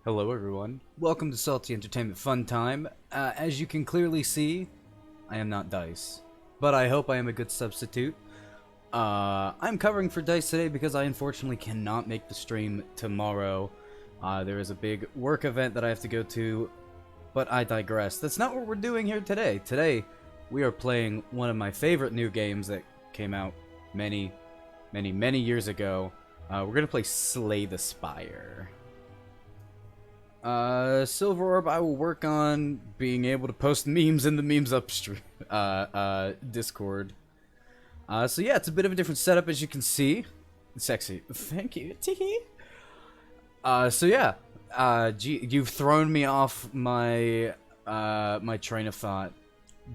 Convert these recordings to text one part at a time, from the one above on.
Hello everyone, welcome to Salty Entertainment Fun Time. As you can clearly see, I am not Dice, but I hope I am a good substitute. I'm covering for Dice today because I unfortunately cannot make the stream tomorrow. There is a big work event that I have to go to, but I digress. That's not what we're doing here today. Today, we are playing one of my favorite new games that came out many years ago. We're gonna play Slay the Spire. Silver Orb, I will work on being able to post memes in the memes upstream, Discord. So yeah, it's a bit of a different setup as you can see. Sexy. Thank you. Tee. So yeah, you've thrown me off my, my train of thought.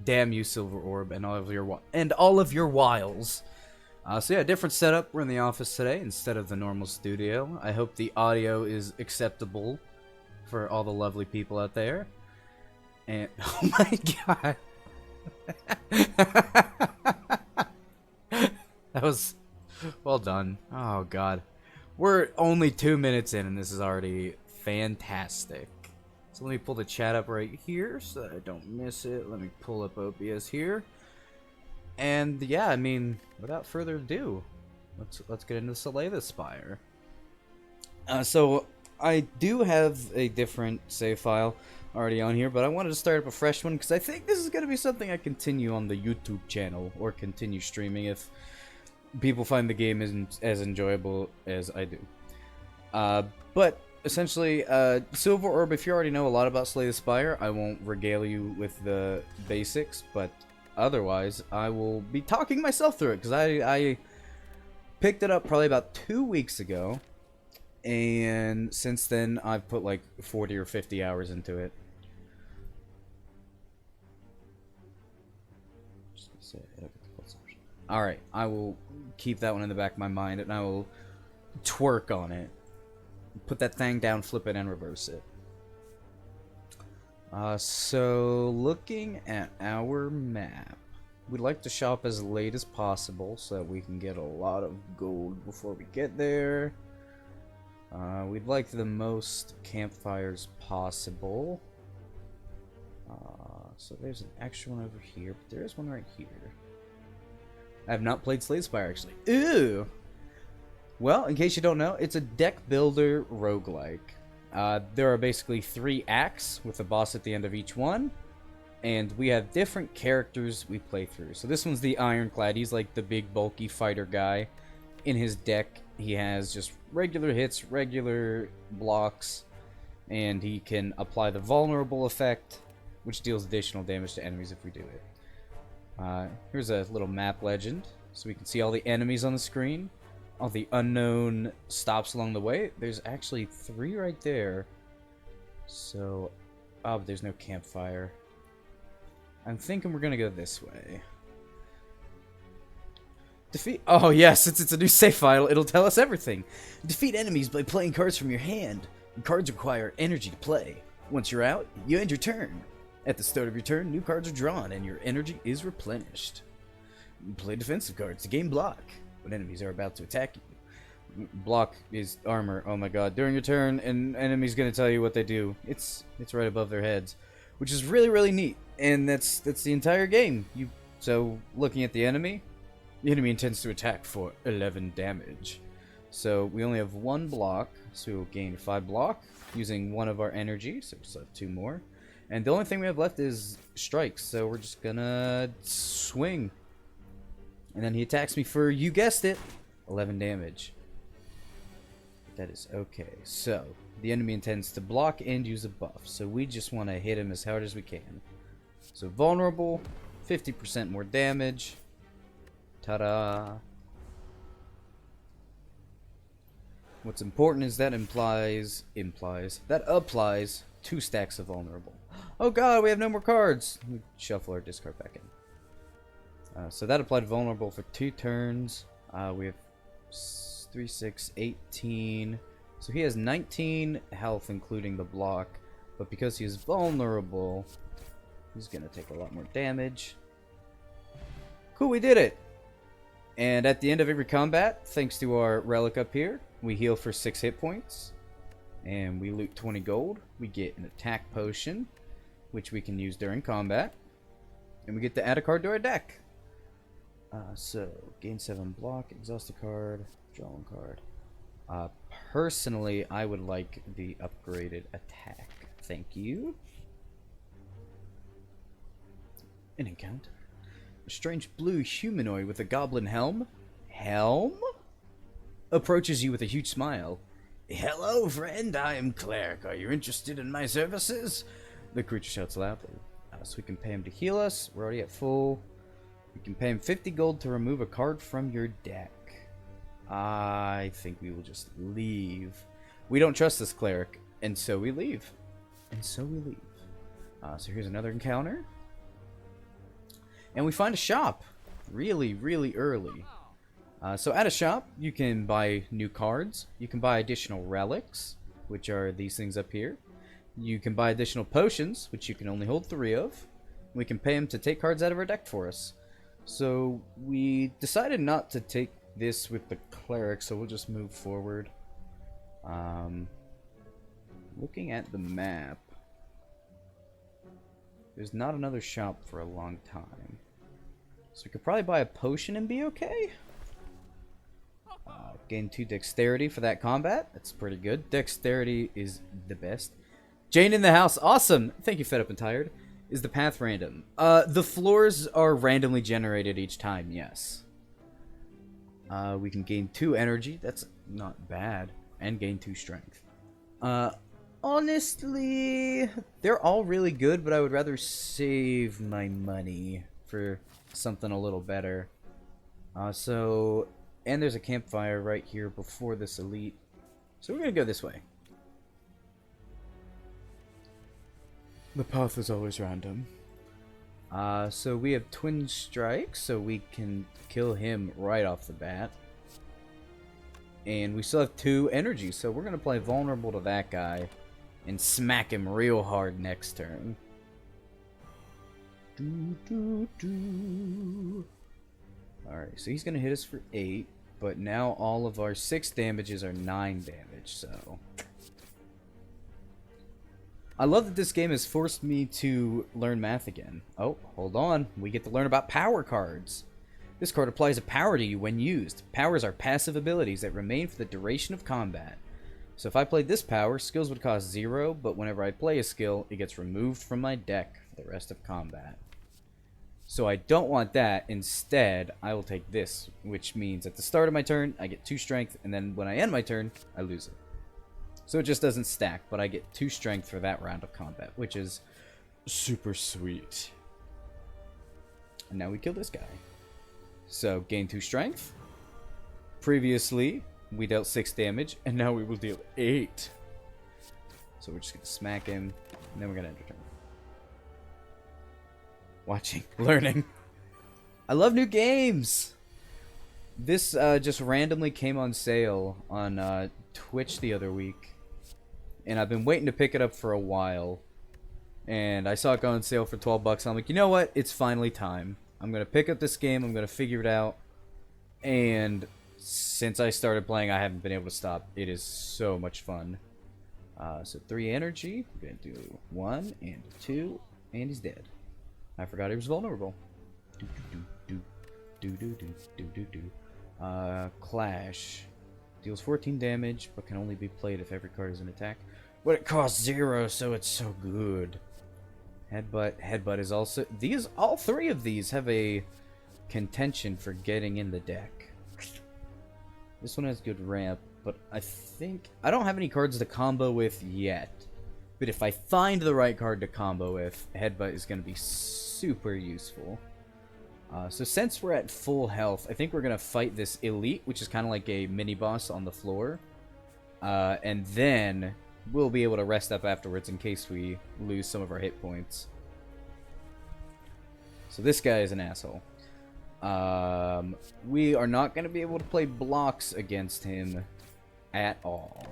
Damn you, Silver Orb, and all of your wiles. So yeah, different setup. We're in the office today instead of the normal studio. I hope the audio is acceptable for all the lovely people out there. And oh my god. That was well done. Oh god. We're only 2 minutes in and this is already fantastic. So let me pull the chat up right here so that I don't miss it. Let me pull up OBS here. And yeah, I mean, without further ado, let's get into Slay the Spire. So I do have a different save file already on here, but I wanted to start up a fresh one because I think this is going to be something I continue on the YouTube channel or continue streaming if people find the game isn't as enjoyable as I do. But essentially, Silver Orb, if you already know a lot about Slay the Spire, I won't regale you with the basics, but otherwise, I will be talking myself through it because I picked it up probably about 2 weeks ago. And since then, I've put like 40 or 50 hours into it. Alright, I will keep that one in the back of my mind, and I will twerk on it. Put that thing down, flip it, and reverse it. So, looking at our map, we'd like to shop as late as possible so that we can get a lot of gold before we get there. We'd like the most campfires possible. So there's an extra one over here, but there is one right here. I have not played Slay the Spire, actually. Ew! Well, in case you don't know, it's a deck builder roguelike. There are basically 3 acts with a boss at the end of each one. And we have different characters we play through. So this one's the Ironclad. He's like the big bulky fighter guy. In his deck, he has just regular hits, regular blocks, and he can apply the vulnerable effect, which deals additional damage to enemies if we do it. Here's a little map legend, so we can see all the enemies on the screen, all the unknown stops along the way. There's actually 3 right there. So, oh, but there's no campfire. I'm thinking we're gonna go this way. Defeat. Oh yes, since it's a new save file, it'll tell us everything. Defeat enemies by playing cards from your hand. Cards require energy to play. Once you're out, you end your turn. At the start of your turn, new cards are drawn and your energy is replenished. Play defensive cards to gain block when enemies are about to attack you. Block is armor. Oh my god. During your turn, an enemy's gonna tell you what they do. It's right above their heads, which is really neat. And that's the entire game. So looking at the enemy intends to attack for 11 damage. So we only have 1 block, so we'll gain 5 block using 1 of our energy, so we still have 2 more. And the only thing we have left is strikes, so we're just gonna swing. And then he attacks me for, you guessed it, 11 damage. That is okay. So, the enemy intends to block and use a buff, so we just want to hit him as hard as we can. So vulnerable, 50% more damage. Ta-da! What's important is that that applies 2 stacks of vulnerable. Oh god, we have no more cards! We shuffle our discard back in. So that applied vulnerable for 2 turns. We have 3, 6, 18. So he has 19 health including the block. But because he is vulnerable, he's gonna take a lot more damage. Cool, we did it! And at the end of every combat, thanks to our relic up here, we heal for 6 hit points. And we loot 20 gold. We get an attack potion, which we can use during combat. And we get to add a card to our deck. So, gain 7 block, exhaust a card, draw 1 card. Personally, I would like the upgraded attack. Thank you. An encounter. A strange blue humanoid with a goblin helm. Approaches you with a huge smile. Hello, friend. I am Cleric. Are you interested in my services? The creature shouts loudly. So we can pay him to heal us. We're already at full. We can pay him 50 gold to remove a card from your deck. I think we will just leave. We don't trust this cleric, and so we leave. So here's another encounter. And we find a shop really, really early. So at a shop, you can buy new cards. You can buy additional relics, which are these things up here. You can buy additional potions, which you can only hold 3 of. We can pay him to take cards out of our deck for us. So we decided not to take this with the cleric, so we'll just move forward. Looking at the map, there's not another shop for a long time. So we could probably buy a potion and be okay. Gain 2 dexterity for that combat. That's pretty good. Dexterity is the best. Jayne in the house. Awesome. Thank you, Fed Up and Tired. Is the path random? The floors are randomly generated each time, yes. We can gain 2 energy. That's not bad. And gain 2 strength. Honestly, they're all really good, but I would rather save my money for something a little better. And there's a campfire right here before this elite. So we're going to go this way. The path is always random. So we have twin strikes, so we can kill him right off the bat. And we still have 2 energy, so we're going to play vulnerable to that guy and smack him real hard next turn. Alright, so he's going to hit us for 8, but now all of our 6 damages are 9 damage, so... I love that this game has forced me to learn math again. Oh, hold on. We get to learn about power cards. This card applies a power to you when used. Powers are passive abilities that remain for the duration of combat. So if I played this power, skills would cost 0, but whenever I play a skill, it gets removed from my deck for the rest of combat. So I don't want that. Instead, I will take this, which means at the start of my turn, I get 2 strength, and then when I end my turn, I lose it. So it just doesn't stack, but I get 2 strength for that round of combat, which is super sweet. And now we kill this guy. So, gain 2 strength. Previously, we dealt 6 damage, and now we will deal 8. So we're just going to smack him, and then we're going to end our turn. Watching, learning. I love new games! This just randomly came on sale on Twitch the other week. And I've been waiting to pick it up for a while. And I saw it go on sale for 12 bucks. I'm like, you know what? It's finally time. I'm going to pick up this game. I'm going to figure it out. And since I started playing, I haven't been able to stop. It is so much fun. So 3 energy. We're going to do 1 and 2. And he's dead. I forgot he was vulnerable. Clash. Deals 14 damage, but can only be played if every card is an attack. But it costs 0, so it's so good. Headbutt. Headbutt is also... all 3 of these have a contention for getting in the deck. This one has good ramp, but I think... I don't have any cards to combo with yet. But if I find the right card to combo with, Headbutt is going to be super useful. So since we're at full health, I think we're going to fight this elite, which is kind of like a mini-boss on the floor. And then we'll be able to rest up afterwards in case we lose some of our hit points. So this guy is an asshole. We are not going to be able to play blocks against him at all.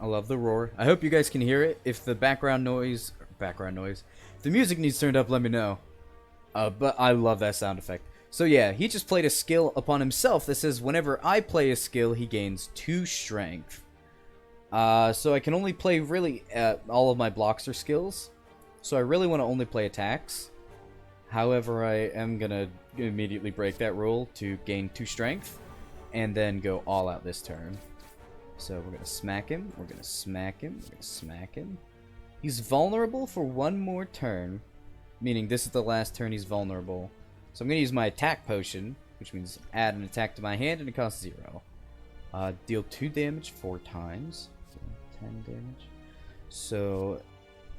I love the roar. I hope you guys can hear it. If the background noise, if the music needs turned up, let me know. But I love that sound effect. So yeah, he just played a skill upon himself that says whenever I play a skill, he gains 2 strength. So I can only play really all of my blocks or skills. So I really want to only play attacks. However, I am going to immediately break that rule to gain 2 strength. And then go all out this turn. So we're going to smack him. We're going to smack him. We're going to smack him. He's vulnerable for 1 more turn. Meaning this is the last turn he's vulnerable. So I'm going to use my attack potion. Which means add an attack to my hand and it costs 0. Deal 2 damage 4 times. 10 damage. So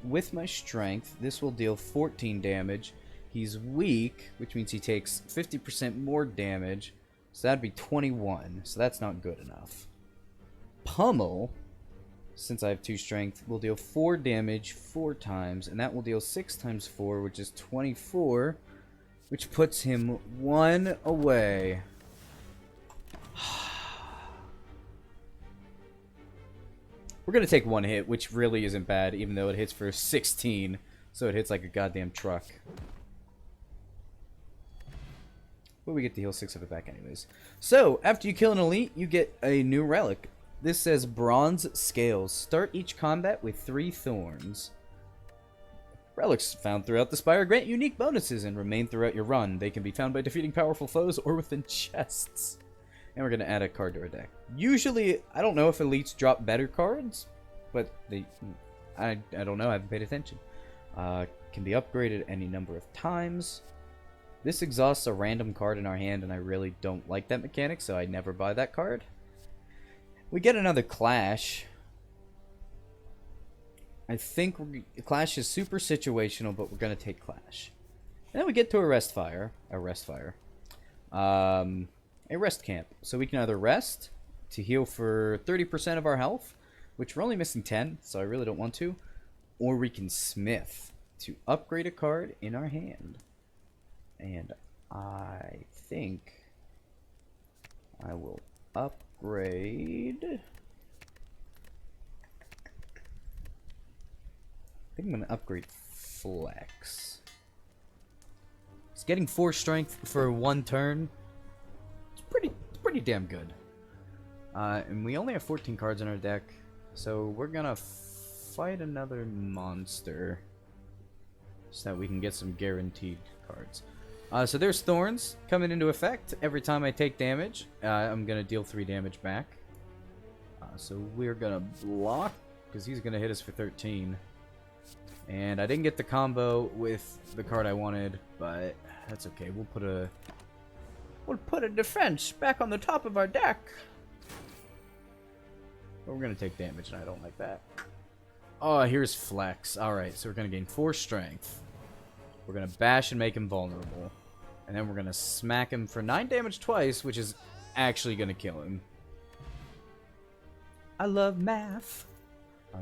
with my strength, this will deal 14 damage. He's weak, which means he takes 50% more damage. So that'd be 21. So that's not good enough. Pummel, since I have 2 strength, will deal 4 damage 4 times. And that will deal 6 times 4, which is 24. Which puts him 1 away. We're going to take 1 hit, which really isn't bad, even though it hits for 16. So it hits like a goddamn truck. But we get to heal 6 of it back anyways. So, after you kill an elite, you get a new relic. This says Bronze Scales. Start each combat with 3 thorns. Relics found throughout the Spire grant unique bonuses and remain throughout your run. They can be found by defeating powerful foes or within chests. And we're going to add a card to our deck. Usually, I don't know if elites drop better cards, but I don't know, I haven't paid attention. Can be upgraded any number of times. This exhausts a random card in our hand, and I really don't like that mechanic, so I never buy that card. We get another Clash. I think Clash is super situational, but we're going to take Clash. And then we get to a Rest Camp. So we can either rest to heal for 30% of our health, which we're only missing 10, so I really don't want to. Or we can Smith to upgrade a card in our hand. And I think I will upgrade. I think I'm going to upgrade Flex. It's getting 4 strength for 1 turn. It's pretty damn good. And we only have 14 cards in our deck, so we're going to fight another monster so that we can get some guaranteed cards. So there's Thorns coming into effect. Every time I take damage, I'm going to deal 3 damage back. So we're going to block, because he's going to hit us for 13. And I didn't get the combo with the card I wanted, but that's okay. We'll put a defense back on the top of our deck. But we're going to take damage, and I don't like that. Oh, here's Flex. Alright, so we're going to gain 4 strength. We're going to bash and make him vulnerable. And then we're going to smack him for 9 damage twice, which is actually going to kill him. I love math.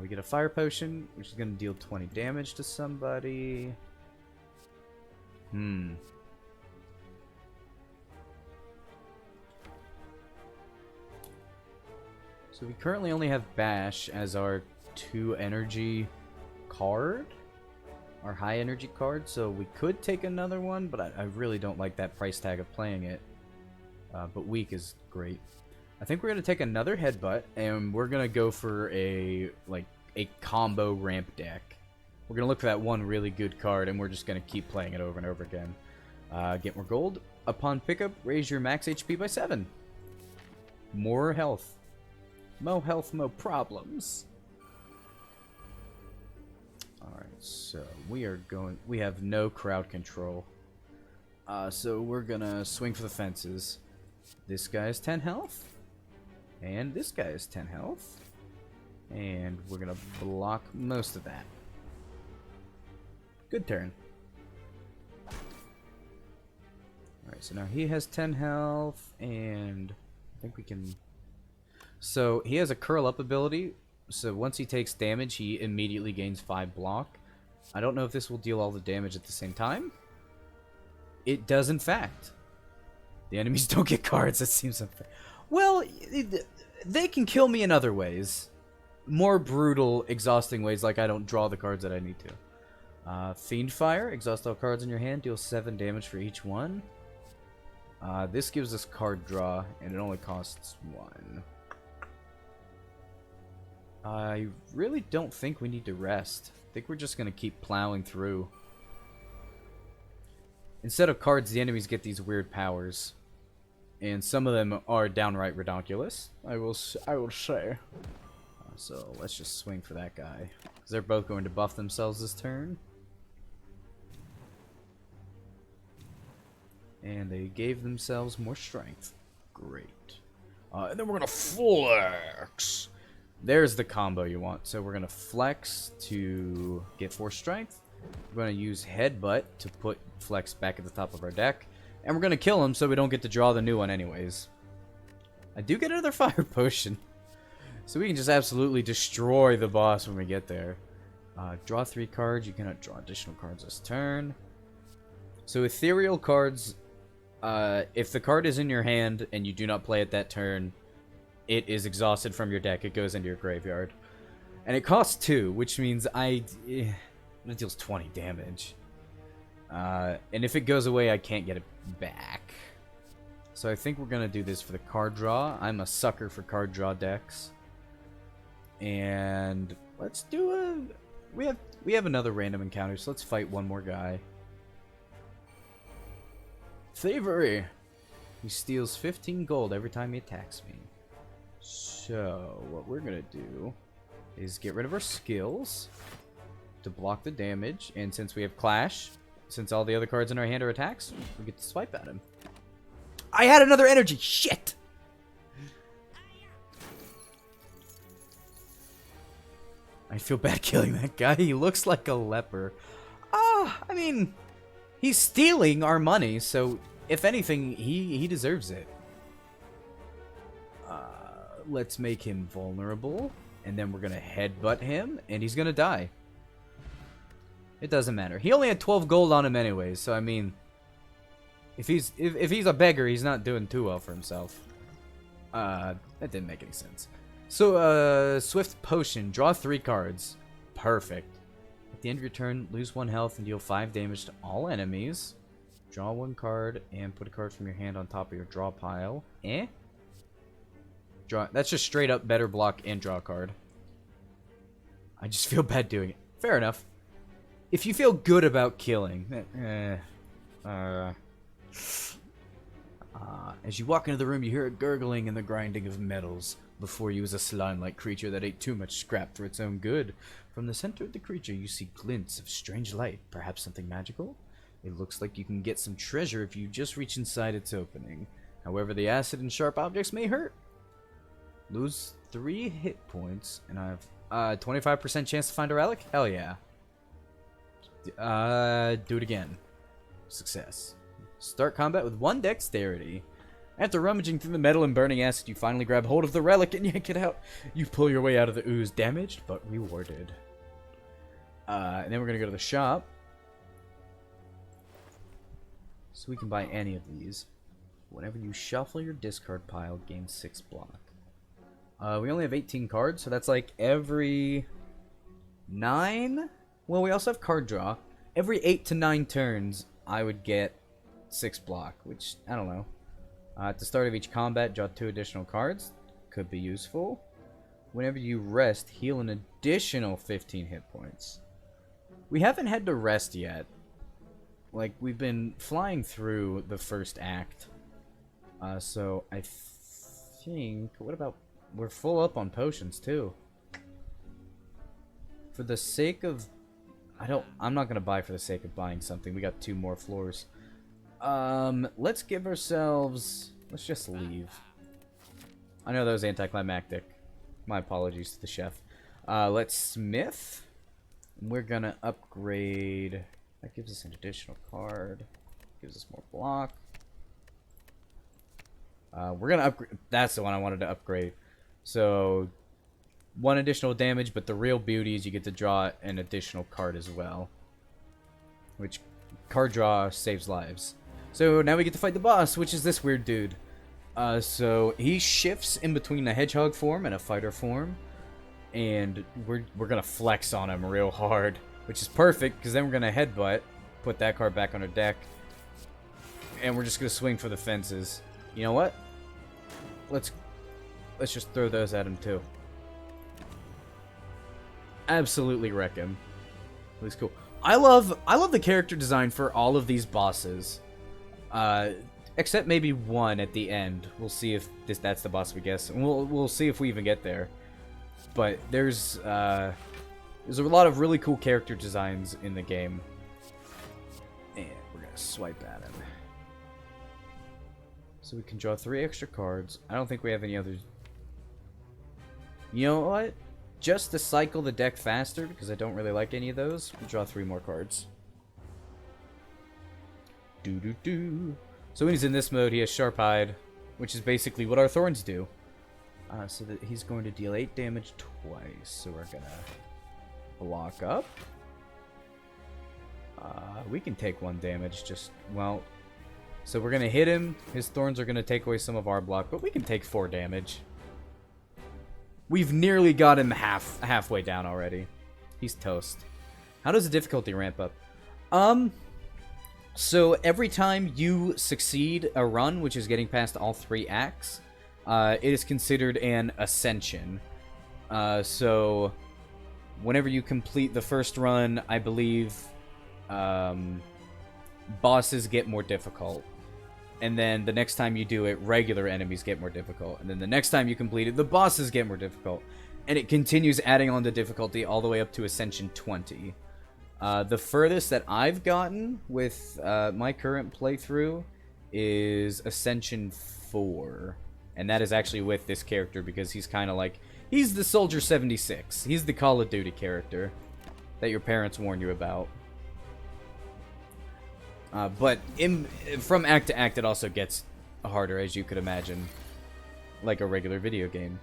We get a Fire Potion, which is going to deal 20 damage to somebody. So we currently only have Bash as our 2 energy card. Our high energy card, so we could take another one, but I really don't like that price tag of playing it. But weak is great. I think we're gonna take another Headbutt, and we're gonna go for a combo ramp deck. We're gonna look for that one really good card, and we're just gonna keep playing it over and over again. Get more gold. Upon pickup, raise your max HP by 7. More health. Mo health, mo problems. Alright, so we have no crowd control. So we're gonna swing for the fences. This guy has 10 health. And this guy has 10 health. And we're gonna block most of that. Good turn. Alright, so now he has 10 health, and I think we can... So he has a curl up ability. So once he takes damage, he immediately gains 5 block. I don't know if this will deal all the damage at the same time. It does, in fact. The enemies don't get cards. That seems unfair. Well, they can kill me in other ways. More brutal, exhausting ways, like I don't draw the cards that I need to. Fiend Fire. Exhaust all cards in your hand. Deal 7 damage for each one. This gives us card draw, and it only costs 1. I really don't think we need to rest. I think we're just going to keep plowing through. Instead of cards, the enemies get these weird powers. And some of them are downright redonkulous, I will say. So let's just swing for that guy. Because they're both going to buff themselves this turn. And they gave themselves more strength. Great. And then we're going to flex. There's the combo you want. So we're going to flex to get 4 strength. We're going to use headbutt to put flex back at the top of our deck. And we're going to kill him so we don't get to draw the new one anyways. I do get another fire potion. So we can just absolutely destroy the boss when we get there. Draw 3 cards. You cannot draw additional cards this turn. So ethereal cards, if the card is in your hand and you do not play it that turn, it is exhausted from your deck. It goes into your graveyard. And it costs 2, which means it deals 20 damage. And if it goes away, I can't get it back. So I think we're going to do this for the card draw. I'm a sucker for card draw decks. And let's do a... We have another random encounter, so let's fight one more guy. Thievery! He steals 15 gold every time he attacks me. So, what we're going to do is get rid of our skills to block the damage. And since we have Clash, since all the other cards in our hand are attacks, we get to swipe at him. I had another energy! Shit! I feel bad killing that guy. He looks like a leper. I mean, he's stealing our money, so if anything, he deserves it. Let's make him vulnerable, and then we're gonna headbutt him, and he's gonna die. It doesn't matter. He only had 12 gold on him anyways, so I mean, if he's a beggar, he's not doing too well for himself. That didn't make any sense. So, Swift Potion. Draw 3 cards. Perfect. At the end of your turn, lose 1 health and deal 5 damage to all enemies. Draw 1 card and put a card from your hand on top of your draw pile. Draw. That's just straight up better block and draw a card. I just feel bad doing it. Fair enough. If you feel good about killing, as you walk into the room, you hear a gurgling and the grinding of metals. Before you is a slime-like creature that ate too much scrap for its own good. From the center of the creature, you see glints of strange light. Perhaps something magical? It looks like you can get some treasure if you just reach inside its opening. However, the acid and sharp objects may hurt. Lose 3 hit points, and I have 25% chance to find a relic? Hell yeah. Do it again. Success. Start combat with 1 dexterity. After rummaging through the metal and burning acid, you finally grab hold of the relic and yank it out. You pull your way out of the ooze, damaged but rewarded. And then we're gonna go to the shop. So we can buy any of these. Whenever you shuffle your discard pile, gain 6 block. We only have 18 cards, so that's like every 9? Well, we also have card draw. Every 8 to 9 turns, I would get 6 block, which, I don't know. At the start of each combat, draw 2 additional cards. Could be useful. Whenever you rest, heal an additional 15 hit points. We haven't had to rest yet. Like, we've been flying through the first act. So, I think... What about... We're full up on potions, too. For the sake of... I'm not gonna buy for the sake of buying something. We got 2 more floors. Let's give ourselves... Let's just leave. I know that was anticlimactic. My apologies to the chef. Let's smith. We're gonna upgrade... That gives us an additional card. Gives us more block. We're gonna upgrade... That's the one I wanted to upgrade. So... 1 additional damage, but the real beauty is you get to draw an additional card as well. Which... Card draw saves lives. So now we get to fight the boss, which is this weird dude. So he shifts in between a hedgehog form and a fighter form. And we're gonna flex on him real hard. Which is perfect, because then we're gonna headbutt. Put that card back on our deck. and we're just gonna swing for the fences. You know what? Let's just throw those at him too. Absolutely wreck him. Looks cool. I love the character design for all of these bosses. Except maybe one at the end. We'll see if that's the boss we guess. And we'll see if we even get there. But there's a lot of really cool character designs in the game. And we're gonna swipe at him. So we can draw 3 extra cards. I don't think we have any others. You know what? Just to cycle the deck faster, because I don't really like any of those, we'll draw 3 more cards. Doo-doo-doo. So when he's in this mode, he has Sharp Hide, which is basically what our Thorns do. So that he's going to deal 8 damage twice. So we're gonna block up. We can take 1 damage, just, well... So we're gonna hit him, his Thorns are gonna take away some of our block, but we can take 4 damage. We've nearly got him halfway down already. He's toast. How does the difficulty ramp up? So every time you succeed a run, which is getting past all 3 acts, it is considered an ascension. So whenever you complete the first run, I believe bosses get more difficult. And then the next time you do it, regular enemies get more difficult. And then the next time you complete it, the bosses get more difficult. And it continues adding on the difficulty all the way up to Ascension 20. The furthest that I've gotten with my current playthrough is Ascension 4. And that is actually with this character because he's kind of like... He's the Soldier 76. He's the Call of Duty character that your parents warned you about. But from act to act, it also gets harder, as you could imagine, like a regular video game.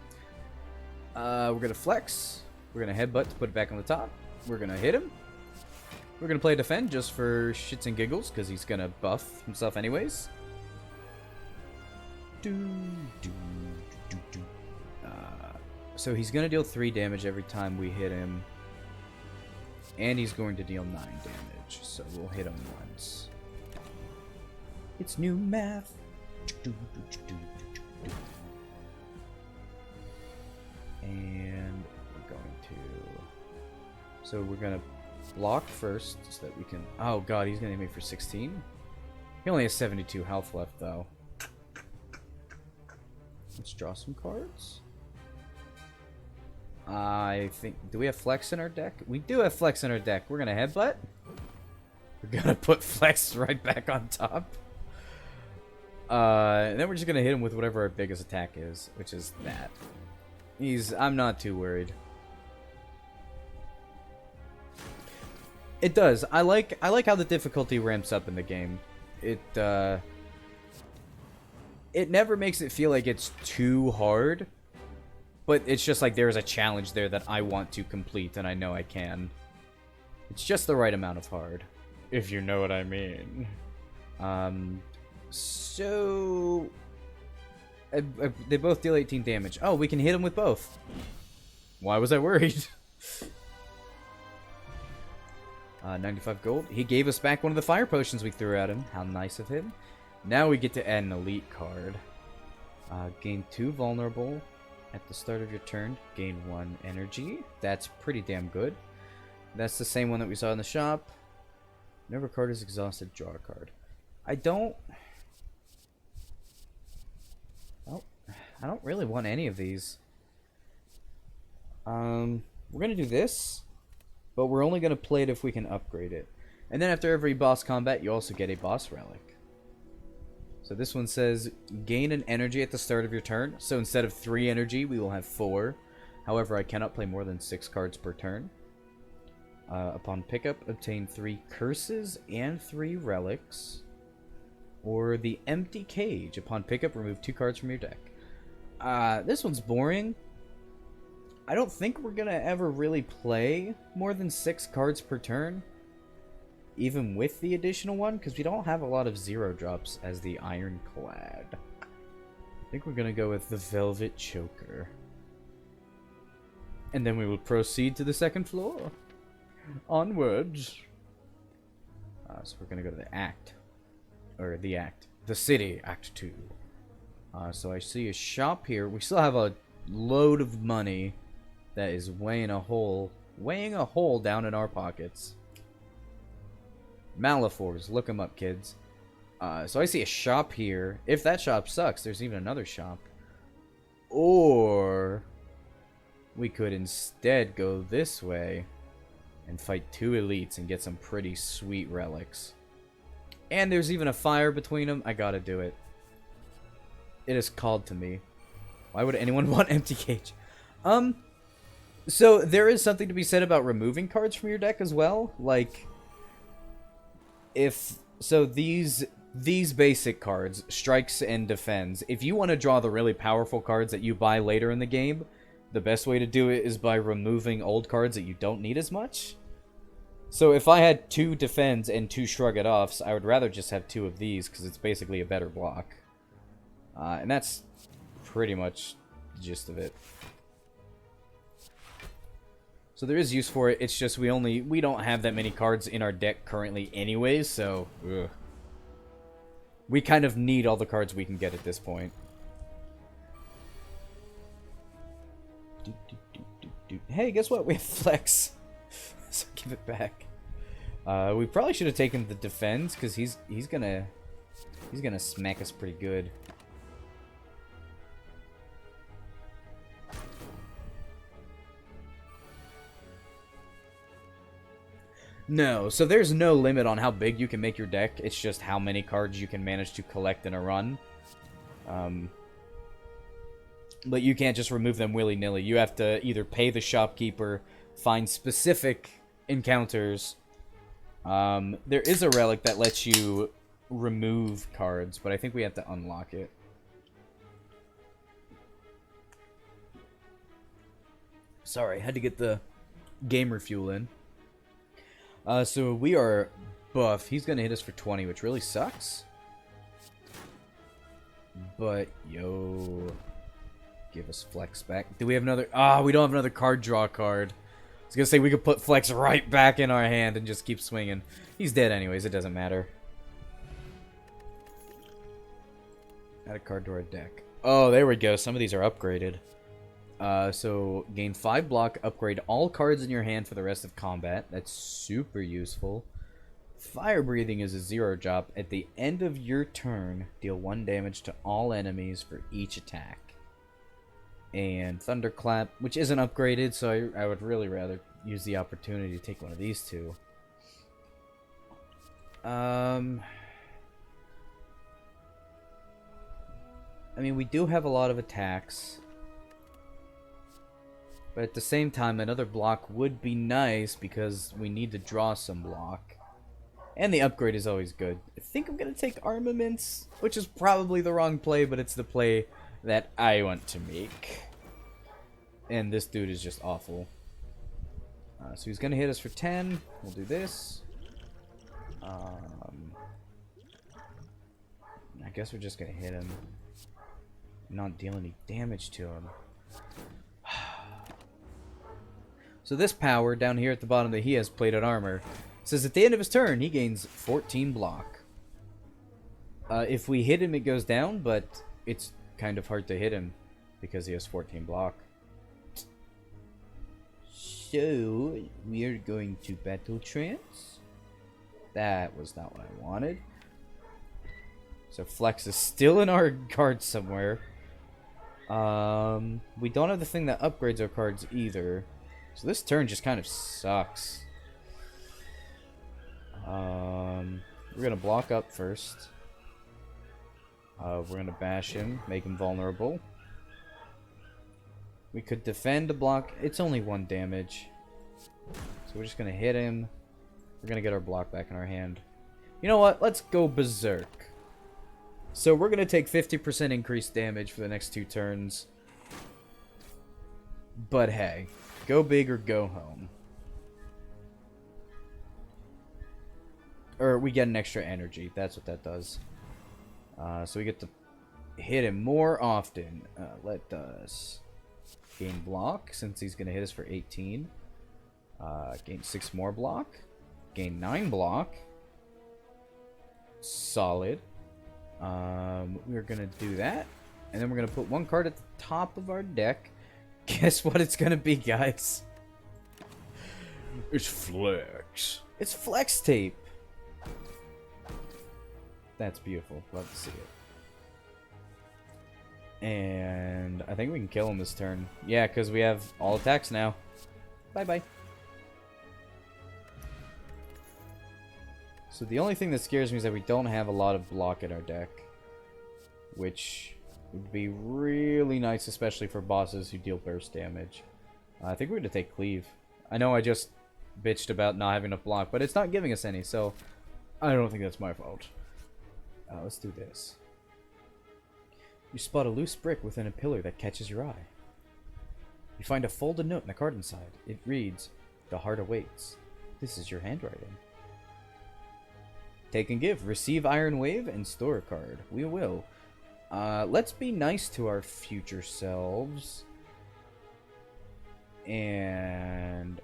We're going to flex. We're going to headbutt to put it back on the top. We're going to hit him. We're going to play defend just for shits and giggles, because he's going to buff himself anyways. So he's going to deal 3 damage every time we hit him. And he's going to deal 9 damage, so we'll hit him once. It's new math. And we're going to... So we're going to block first so that we can... Oh god, he's going to hit me for 16? He only has 72 health left, though. Let's draw some cards. I think... Do we have Flex in our deck? We do have Flex in our deck. We're going to headbutt. We're going to put Flex right back on top. And then we're just going to hit him with whatever our biggest attack is, which is that. I'm not too worried. It does. I like how the difficulty ramps up in the game. It never makes it feel like it's too hard, but it's just like there's a challenge there that I want to complete, and I know I can. It's just the right amount of hard, if you know what I mean. So... they both deal 18 damage. Oh, we can hit him with both. Why was I worried? 95 gold. He gave us back one of the fire potions we threw at him. How nice of him. Now we get to add an elite card. Gain 2 vulnerable at the start of your turn. Gain 1 energy. That's pretty damn good. That's the same one that we saw in the shop. Whenever a card is exhausted, draw a card. I don't really want any of these. We're gonna do this, but we're only gonna play it if we can upgrade it. And then after every boss combat, you also get a boss relic. So this one says, gain an energy at the start of your turn. So instead of 3 energy, we will have 4. However, I cannot play more than 6 cards per turn. Upon pickup, obtain 3 curses and 3 relics. Or the empty cage. Upon pickup, remove 2 cards from your deck. This one's boring. I don't think we're gonna ever really play more than 6 cards per turn. Even with the additional one, because we don't have a lot of 0 drops as the Ironclad. I think we're gonna go with the Velvet Choker. And then we will proceed to the 2nd floor. Onwards. So we're gonna go to the Act. or the city, Act 2. So I see a shop here. We still have a load of money that is weighing a hole down in our pockets. Malifaux, look them up, kids. So I see a shop here. If that shop sucks, there's even another shop. Or we could instead go this way and fight 2 elites and get some pretty sweet relics. And there's even a fire between them. I gotta do it. It is called to me. Why would anyone want empty cage? So there is something to be said about removing cards from your deck as well. Like, these basic cards, strikes and defends, if you want to draw the really powerful cards that you buy later in the game, the best way to do it is by removing old cards that you don't need as much. So if I had 2 defends and 2 shrug it offs, I would rather just have 2 of these because it's basically a better block. And that's pretty much the gist of it. So there is use for it. It's just we don't have that many cards in our deck currently anyways, so ugh. We kind of need all the cards we can get at this point. Hey, guess what? We have flex. So give it back. We probably should have taken the defense because he's gonna smack us pretty good. No, so there's no limit on how big you can make your deck. It's just how many cards you can manage to collect in a run. But you can't just remove them willy-nilly. You have to either pay the shopkeeper, find specific encounters. There is a relic that lets you remove cards, but I think we have to unlock it. Sorry, had to get the gamer fuel in. So we are buff. He's going to hit us for 20, which really sucks. But, yo, give us flex back. Do we have another? We don't have another card draw card. I was going to say we could put flex right back in our hand and just keep swinging. He's dead anyways. It doesn't matter. Add a card to our deck. Oh, there we go. Some of these are upgraded. So gain 5 block, upgrade all cards in your hand for the rest of combat. That's super useful. Fire breathing is a 0 drop. At the end of your turn, deal 1 damage to all enemies for each attack. And thunderclap, which isn't upgraded, so I would really rather use the opportunity to take one of these 2. I mean, we do have a lot of attacks. But at the same time, another block would be nice because we need to draw some block. And the upgrade is always good. I think I'm going to take armaments, which is probably the wrong play, but it's the play that I want to make. And this dude is just awful. So he's going to hit us for 10. We'll do this. I guess we're just going to hit him. Not deal any damage to him. So this power down here at the bottom that he has plated armor says at the end of his turn he gains 14 block. If we hit him it goes down, but it's kind of hard to hit him because he has 14 block. So we are going to battle trance. That was not what I wanted. So flex is still in our card somewhere. We don't have the thing that upgrades our cards either. So this turn just kind of sucks. We're going to block up first. We're going to bash him, make him vulnerable. We could defend a block. It's only 1 damage. So we're just going to hit him. We're going to get our block back in our hand. You know what? Let's go berserk. So we're going to take 50% increased damage for the next 2 turns. But hey, go big or go home. Or we get an extra energy. That's what that does. So we get to hit him more often. Let us gain block, since he's going to hit us for 18. Gain 6 more block. Gain 9 block. Solid. We're gonna do that. And then we're gonna put one card at the top of our deck. Guess what it's gonna be, guys? It's Flex. It's Flex Tape. That's beautiful. Love to see it. And I think we can kill him this turn. Yeah, because we have all attacks now. Bye-bye. So the only thing that scares me is that we don't have a lot of block in our deck. Which would be really nice, especially for bosses who deal burst damage. I think we're going to take Cleave. I know I just bitched about not having enough block, but it's not giving us any, so I don't think that's my fault. Let's do this. You spot a loose brick within a pillar that catches your eye. You find a folded note in the card inside. It reads, "The heart awaits." This is your handwriting. Take and give. Receive Iron Wave and store a card. We will. Let's be nice to our future selves. And...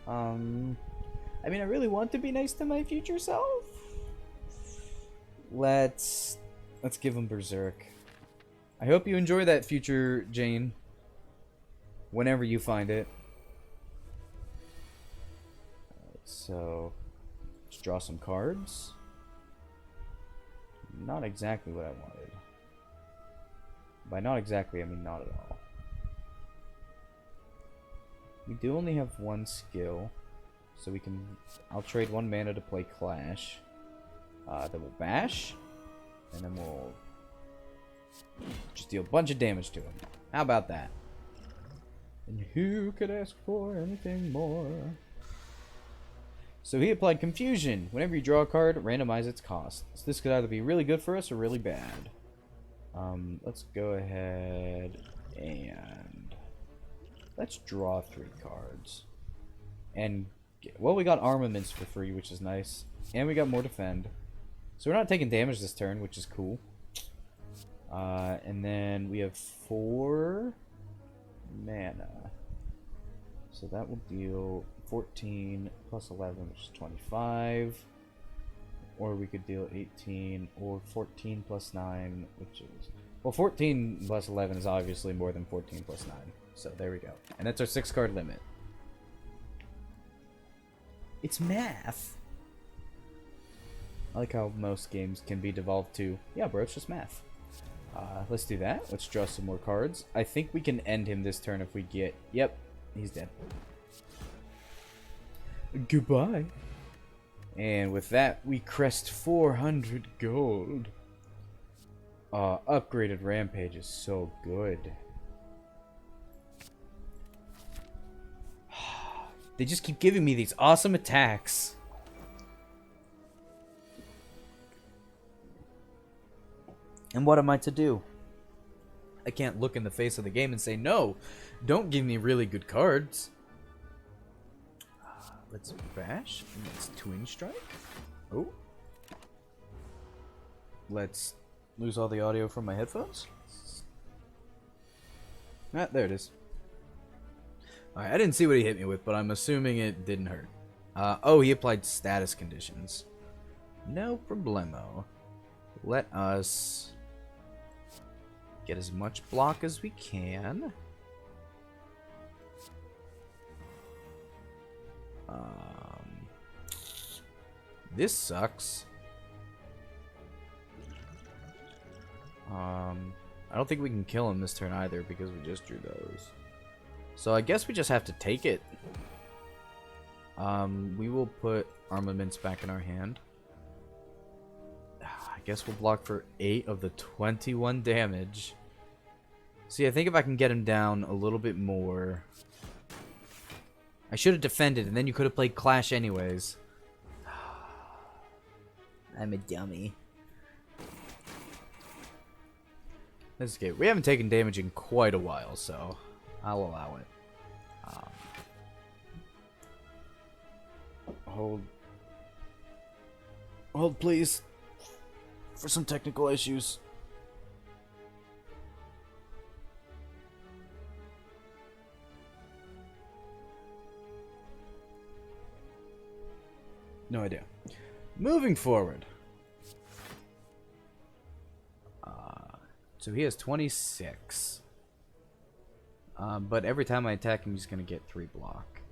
I mean, I really want to be nice to my future self. Let's give him Berserk. I hope you enjoy that, future Jayne. Whenever you find it. So, let's draw some cards. Not exactly what I wanted. By not exactly, I mean not at all. We do only have one skill. So we can... I'll trade 1 mana to play Clash. Then we'll bash. And then we'll... just deal a bunch of damage to him. How about that? And who could ask for anything more? So he applied Confusion. Whenever you draw a card, randomize its cost. So this could either be really good for us or really bad. Let's go ahead and... let's draw 3 cards. And... well, we got armaments for free, which is nice. And we got more defend. So we're not taking damage this turn, which is cool. And then we have 4 mana. So that will deal 14 plus 11, which is 25. Or we could deal 18, or 14 plus 9, which is... well, 14 plus 11 is obviously more than 14 plus 9. So there we go. And that's our 6-card limit. It's math. I like how most games can be devolved to, yeah, bro, it's just math. Let's do that. Let's draw some more cards. I think we can end him this turn if we get... yep, he's dead. Goodbye. And with that, we crest 400 gold. Upgraded Rampage is so good. They just keep giving me these awesome attacks. And what am I to do? I can't look in the face of the game and say, no, don't give me really good cards. Let's bash. And let's Twin Strike. Oh. Let's lose all the audio from my headphones. Ah, there it is. Alright, I didn't see what he hit me with, but I'm assuming it didn't hurt. Oh, he applied status conditions. No problemo. Let us get as much block as we can. This sucks. I don't think we can kill him this turn either because we just drew those. So I guess we just have to take it. We will put armaments back in our hand. I guess we'll block for 8 of the 21 damage. See, I think if I can get him down a little bit more... I should have defended, and then you could have played Clash anyways. I'm a dummy. That's okay. We haven't taken damage in quite a while, so I'll allow it. Hold, please. For some technical issues. No idea. Moving forward. So he has 26. But every time I attack him, he's going to get 3 block.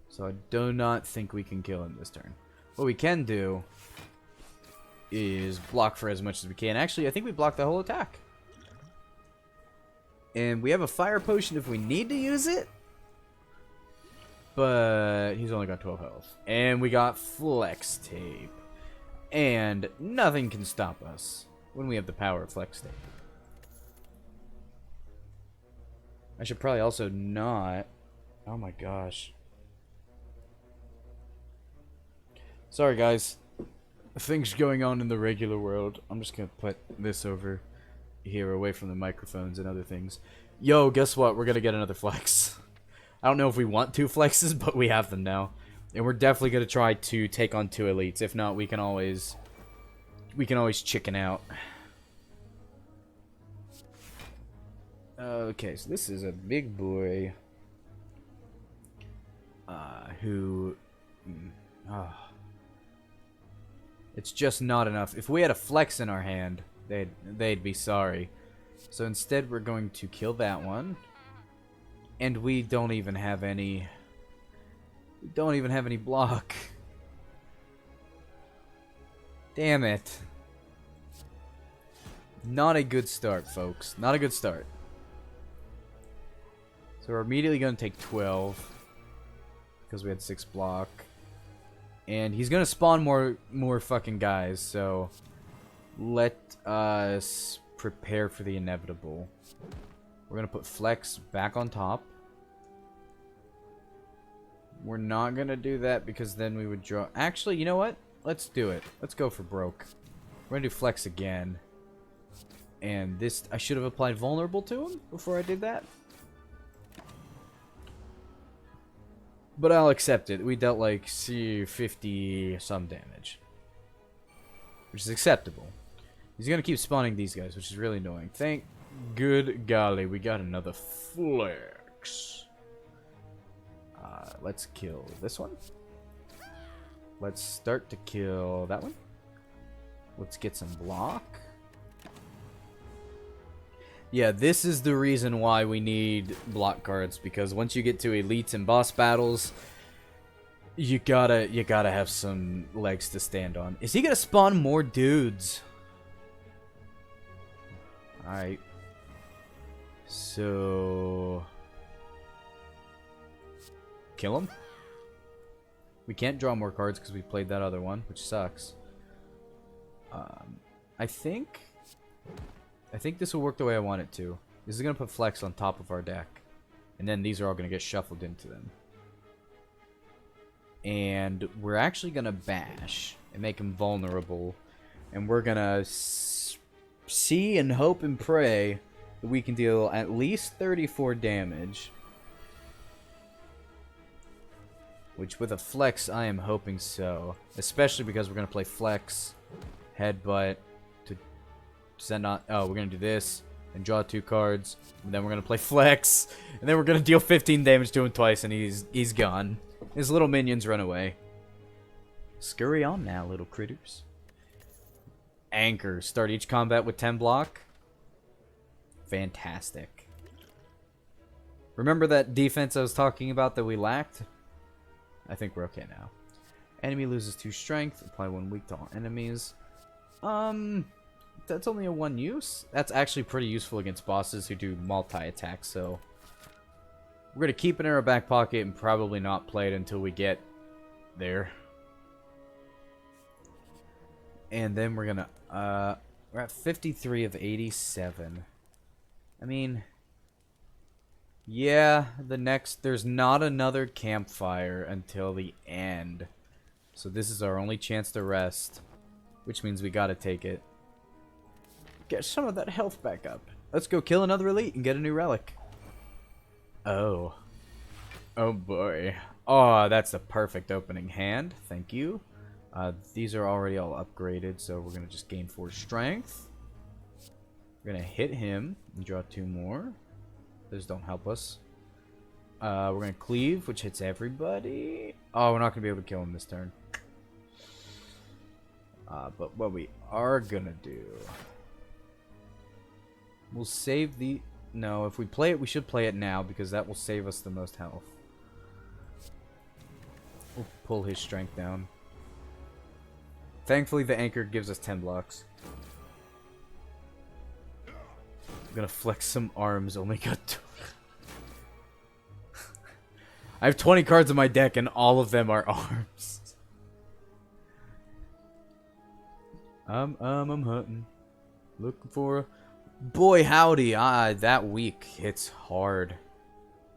So I do not think we can kill him this turn. What we can do is block for as much as we can. Actually, I think we blocked the whole attack. And we have a fire potion if we need to use it. But he's only got 12 health. And we got flex tape. And nothing can stop us when we have the power of flex tape. I should probably also not... Oh my gosh. Sorry guys. Things going on in the regular world. I'm just gonna put this over here away from the microphones and other things. Yo, guess what? We're gonna get another flex. I don't know if we want 2 flexes, but we have them now. And we're definitely gonna try to take on 2 elites. If not, we can always chicken out. Okay, so this is a big boy who it's just not enough. If we had a flex in our hand, they'd be sorry. So instead we're going to kill that one. And we don't even have any block. Damn it. Not a good start, folks. Not a good start. So we're immediately going to take 12 because we had 6 block. And he's going to spawn more fucking guys, so let us prepare for the inevitable. We're going to put flex back on top. We're not going to do that because then we would draw... Actually, you know what? Let's do it. Let's go for broke. We're going to do flex again. And this... I should have applied vulnerable to him before I did that. But I'll accept it. We dealt like 50 some damage. Which is acceptable. He's going to keep spawning these guys, which is really annoying. Thank good golly, we got another flex. Let's kill this one. Let's start to kill that one. Let's get some block. Yeah, this is the reason why we need block cards, because once you get to elites and boss battles, you gotta have some legs to stand on. Is he gonna spawn more dudes? Alright. So... kill him? We can't draw more cards because we played that other one, which sucks. I think this will work the way I want it to. This is going to put flex on top of our deck. And then these are all going to get shuffled into them. And we're actually going to bash and make him vulnerable. And we're going to see and hope and pray that we can deal at least 34 damage. Which, with a flex, I am hoping so. Especially because we're going to play flex, headbutt, to send on... Oh, we're going to do this, and draw 2 cards. And then we're going to play flex, and then we're going to deal 15 damage to him twice, and he's gone. His little minions run away. Scurry on now, little critters. Anchor. Start each combat with 10 block. Fantastic. Remember that defense I was talking about that we lacked? I think we're okay now. Enemy loses 2 strength. Apply 1 weak to all enemies. That's only a 1 use. That's actually pretty useful against bosses who do multi-attack, so... we're going to keep it in our back pocket and probably not play it until we get there. And then we're going to... we're at 53 of 87. I mean... yeah, there's not another campfire until the end. So this is our only chance to rest. Which means we gotta take it. Get some of that health back up. Let's go kill another elite and get a new relic. Oh. Oh boy. Oh, that's the perfect opening hand. Thank you. These are already all upgraded, so we're gonna just gain 4 strength. We're gonna hit him and draw 2 more. Those don't help us. We're going to cleave, which hits everybody. Oh, we're not going to be able to kill him this turn. But what we are gonna do... We'll save the... No, if we play it, we should play it now, because that will save us the most health. We'll pull his strength down. Thankfully, the anchor gives us 10 blocks. I'm gonna flex some arms, only got 2. I have 20 cards in my deck, and all of them are arms. I'm hunting. Looking for a... Boy, howdy. That week hits hard.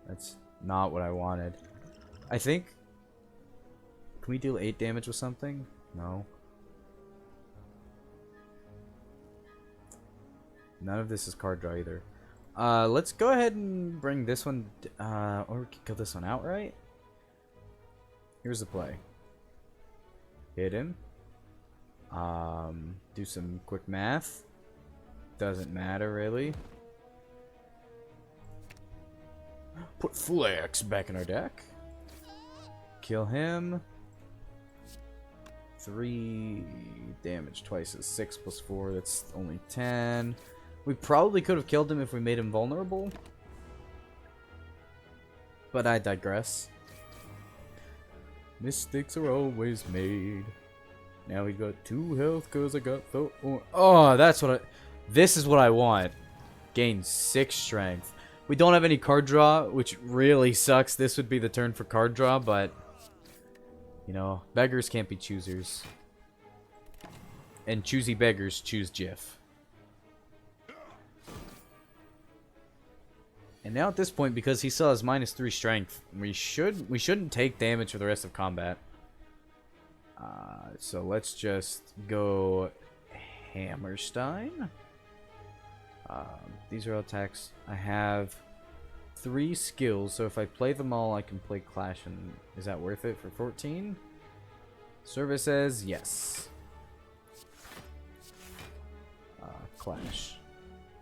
That's not what I wanted. I think... Can we deal 8 damage with something? No. None of this is card draw either. Let's go ahead and bring this one... or we can kill this one outright. Here's the play. Hit him. Do some quick math. Doesn't matter, really. Put Flex back in our deck. Kill him. 3 damage twice is 6 plus 4. That's only 10. We probably could have killed him if we made him vulnerable. But I digress. Mistakes are always made. Now we got 2 health because I got the... Oh, that's what I... This is what I want. Gain 6 strength. We don't have any card draw, which really sucks. This would be the turn for card draw, but... You know, beggars can't be choosers. And choosy beggars choose Jiff. And now at this point, because he still has -3 strength, we shouldn't take damage for the rest of combat. So let's just go Hammerstein. These are all attacks. I have 3 skills, so if I play them all, I can play Clash, and is that worth it for 14? Service says yes. Clash.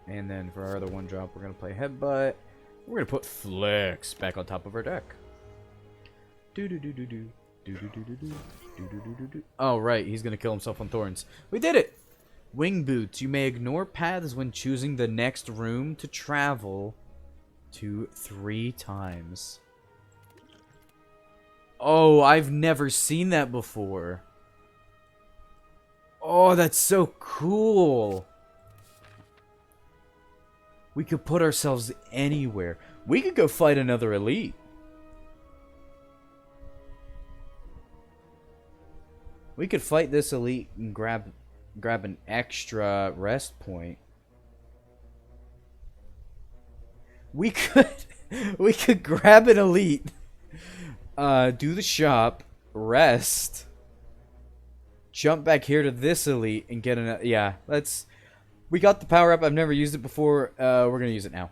And then for our other 1-drop, we're going to play Headbutt. We're going to put Flex back on top of our deck. Oh, right. He's going to kill himself on Thorns. We did it! Wing Boots. You may ignore paths when choosing the next room to travel to 3 times. Oh, I've never seen that before. Oh, that's so cool. We could put ourselves anywhere. We could go fight another elite. We could fight this elite and grab an extra rest point. We could grab an elite, do the shop, rest, jump back here to this elite and get an... Yeah, let's... We got the power up. I've never used it before. We're going to use it now.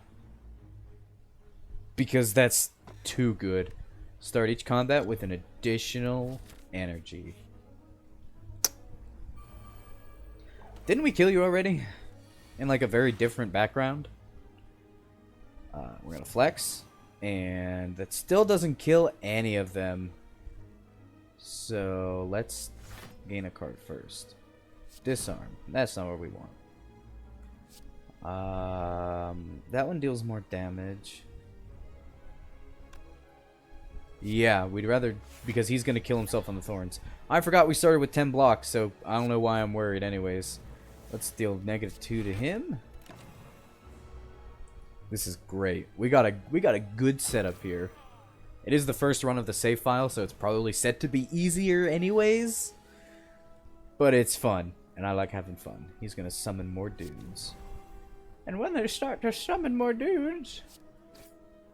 Because that's too good. Start each combat with an additional energy. Didn't we kill you already? In like a very different background? We're going to flex. And that still doesn't kill any of them. So let's gain a card first. Disarm. That's not what we want. That one deals more damage. Yeah, we'd rather... Because he's going to kill himself on the Thorns. I forgot we started with 10 blocks, so I don't know why I'm worried anyways. Let's deal -2 to him. This is great. We got a good setup here. It is the first run of the save file, so it's probably set to be easier anyways. But it's fun, and I like having fun. He's going to summon more dudes. And when they start to summon more dudes,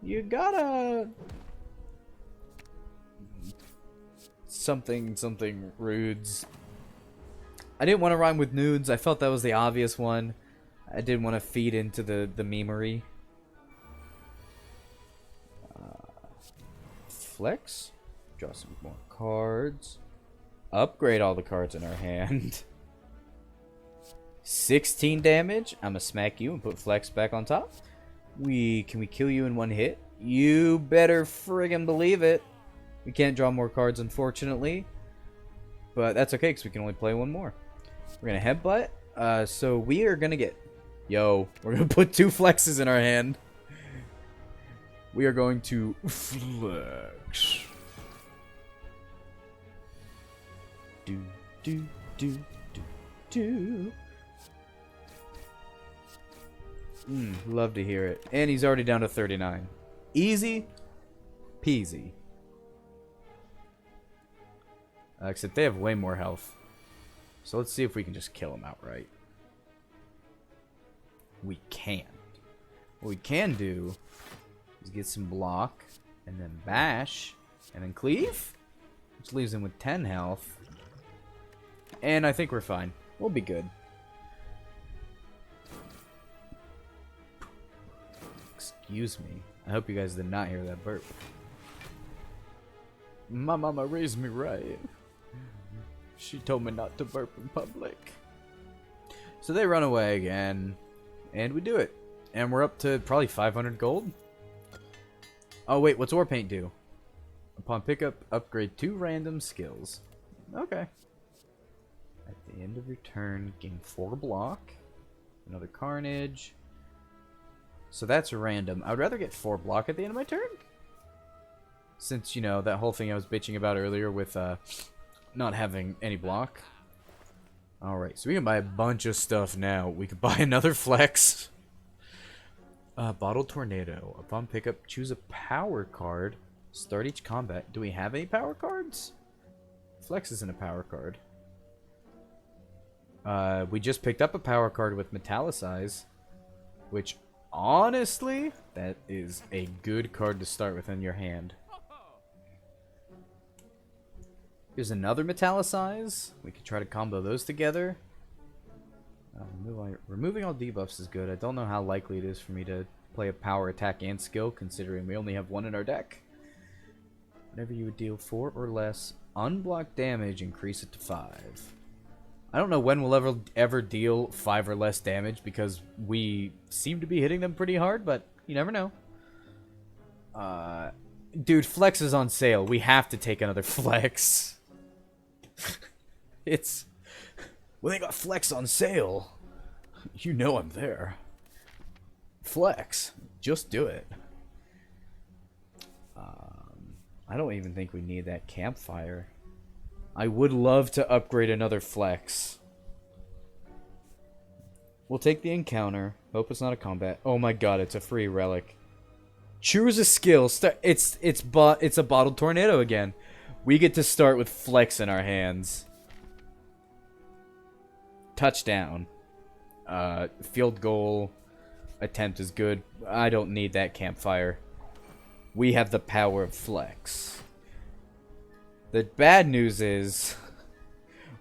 you gotta... Something rudes. I didn't want to rhyme with nudes. I felt that was the obvious one. I didn't want to feed into the memery. Flex. Draw some more cards. Upgrade all the cards in our hand. 16 damage. I'm gonna smack you and put Flex back on top. Can we kill you in 1 hit? You better friggin' believe it. We can't draw more cards, unfortunately. But that's okay, because we can only play 1 more. We're gonna headbutt. So we are gonna get... Yo, we're gonna put 2 flexes in our hand. We are going to flex. Do, do, do, do, do. Love to hear it. And he's already down to 39. Easy peasy. Except they have way more health. So let's see if we can just kill him outright. We can't. What we can do is get some block, and then bash, and then cleave, which leaves him with 10 health. And I think we're fine. We'll be good. Excuse me. I hope you guys did not hear that burp. My mama raised me right. She told me not to burp in public. So they run away again, and we do it. And we're up to probably 500 gold. Oh wait, what's Ore Paint do? Upon pickup, upgrade 2 random skills. Okay. At the end of your turn, gain 4 block. Another Carnage. So that's random. I would rather get 4 block at the end of my turn. Since, you know, that whole thing I was bitching about earlier with not having any block. Alright, so we can buy a bunch of stuff now. We could buy another flex. Bottle Tornado. Upon pickup, choose a power card. Start each combat. Do we have any power cards? Flex isn't a power card. We just picked up a power card with Metallicize. Which, honestly, that is a good card to start with in your hand. Here's another Metallicize. We could try to combo those together. Removing all debuffs is good. I don't know how likely it is for me to play a power attack and skill, considering we only have 1 in our deck. Whenever you would deal 4 or less unblocked damage, increase it to 5. I don't know when we'll ever deal 5 or less damage, because we seem to be hitting them pretty hard, but you never know. Dude, flex is on sale. We have to take another flex. It's... Well, they got flex on sale. You know I'm there. Flex. Just do it. I don't even think we need that campfire. I would love to upgrade another flex. We'll take the encounter. Hope it's not a combat. Oh my god, it's a free relic. Choose a skill. It's a bottled tornado again. We get to start with flex in our hands. Touchdown. Field goal attempt is good. I don't need that campfire. We have the power of flex. The bad news is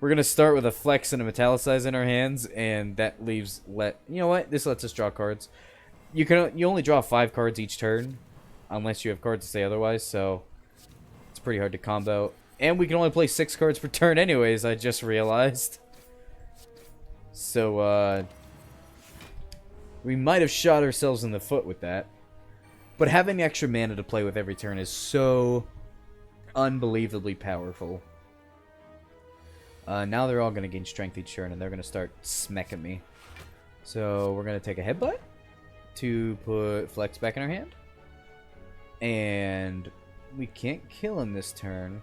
we're gonna start with a flex and a Metallicize in our hands, and that leaves you know what? This lets us draw cards. You only draw 5 cards each turn, unless you have cards to say otherwise. So it's pretty hard to combo, and we can only play 6 cards per turn, anyways. I just realized. So we might have shot ourselves in the foot with that. But having extra mana to play with every turn is so unbelievably powerful. Now they're all going to gain strength each turn, and they're going to start smacking me. So we're going to take a headbutt to put flex back in our hand. And we can't kill him this turn.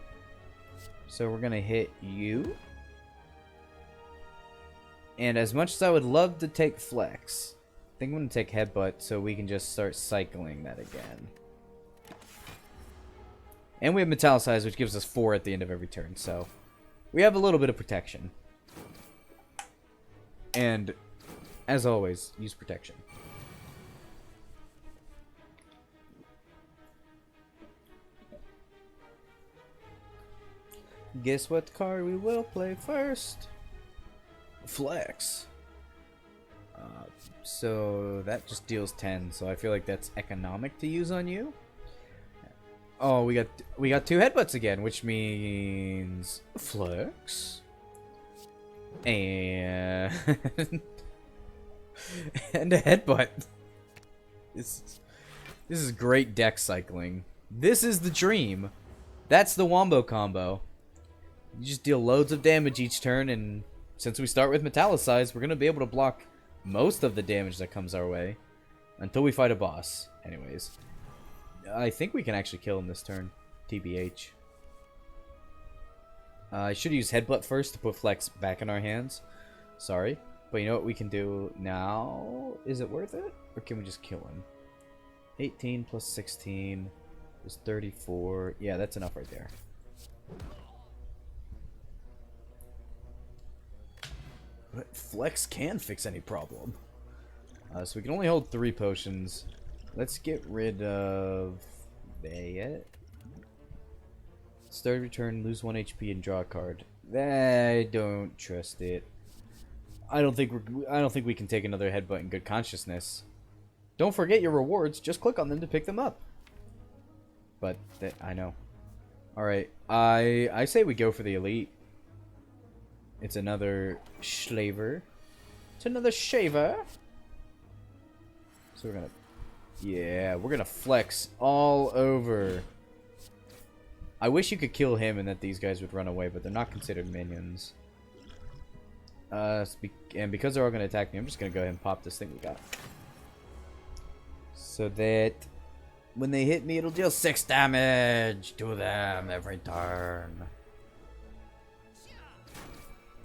So we're going to hit you. And as much as I would love to take flex, I think I'm going to take headbutt so we can just start cycling that again. And we have Metallicize, which gives us 4 at the end of every turn, so we have a little bit of protection. And, as always, use protection. Guess what card we will play first? Flex. So that just deals 10, so I feel like that's economic to use on you. Oh, we got 2 headbutts again, which means flex and and a headbutt. This is great deck cycling. This is the dream. That's the wombo combo. You just deal loads of damage each turn, and since we start with Metallicize, we're going to be able to block most of the damage that comes our way until we fight a boss. Anyways, I think we can actually kill him this turn. TBH. I should use Headbutt first to put Flex back in our hands. Sorry. But you know what we can do now? Is it worth it? Or can we just kill him? 18 plus 16 is 34. Yeah, that's enough right there. But Flex can fix any problem. So we can only hold 3 potions. Let's get rid of Bayet. Start return, lose 1 HP and draw a card. I don't trust it. I don't think we can take another headbutt in good consciousness. Don't forget your rewards. Just click on them to pick them up. But I know. All right, I say we go for the elite. It's another Schlaver. It's another shaver. So we're gonna flex all over. I wish you could kill him and that these guys would run away, but they're not considered minions. And because they're all going to attack me, I'm just going to go ahead and pop this thing we got. So that when they hit me, it'll deal 6 damage to them every turn.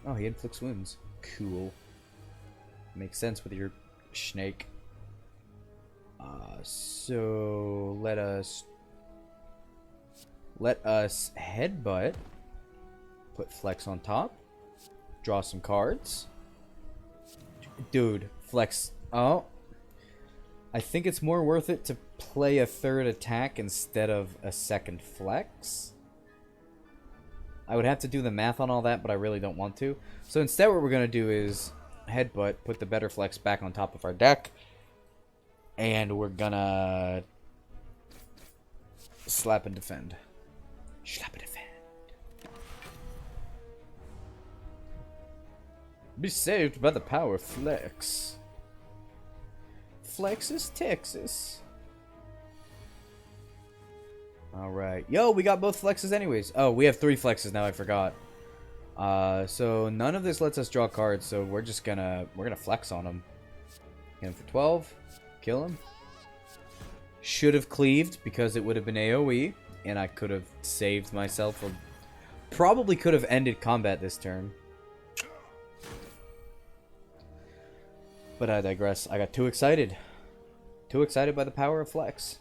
Oh, he inflicts wounds. Cool. Makes sense with your snake. So let us headbutt, put Flex on top, draw some cards. Dude, Flex. Oh, I think it's more worth it to play a 3rd attack instead of a 2nd Flex. I would have to do the math on all that, but I really don't want to. So instead what we're going to do is headbutt, put the better Flex back on top of our deck, and we're going to slap and defend. Slap and defend. Be saved by the power of Flex. Flex is Texas. Alright. Yo, we got both Flexes anyways. Oh, we have 3 Flexes now, I forgot. So none of this lets us draw cards, so we're gonna flex on him. Hit him for 12. Kill him. Should have cleaved because it would have been AoE. And I could have saved myself. Or probably could have ended combat this turn. But I digress. I got too excited. Too excited by the power of Flex.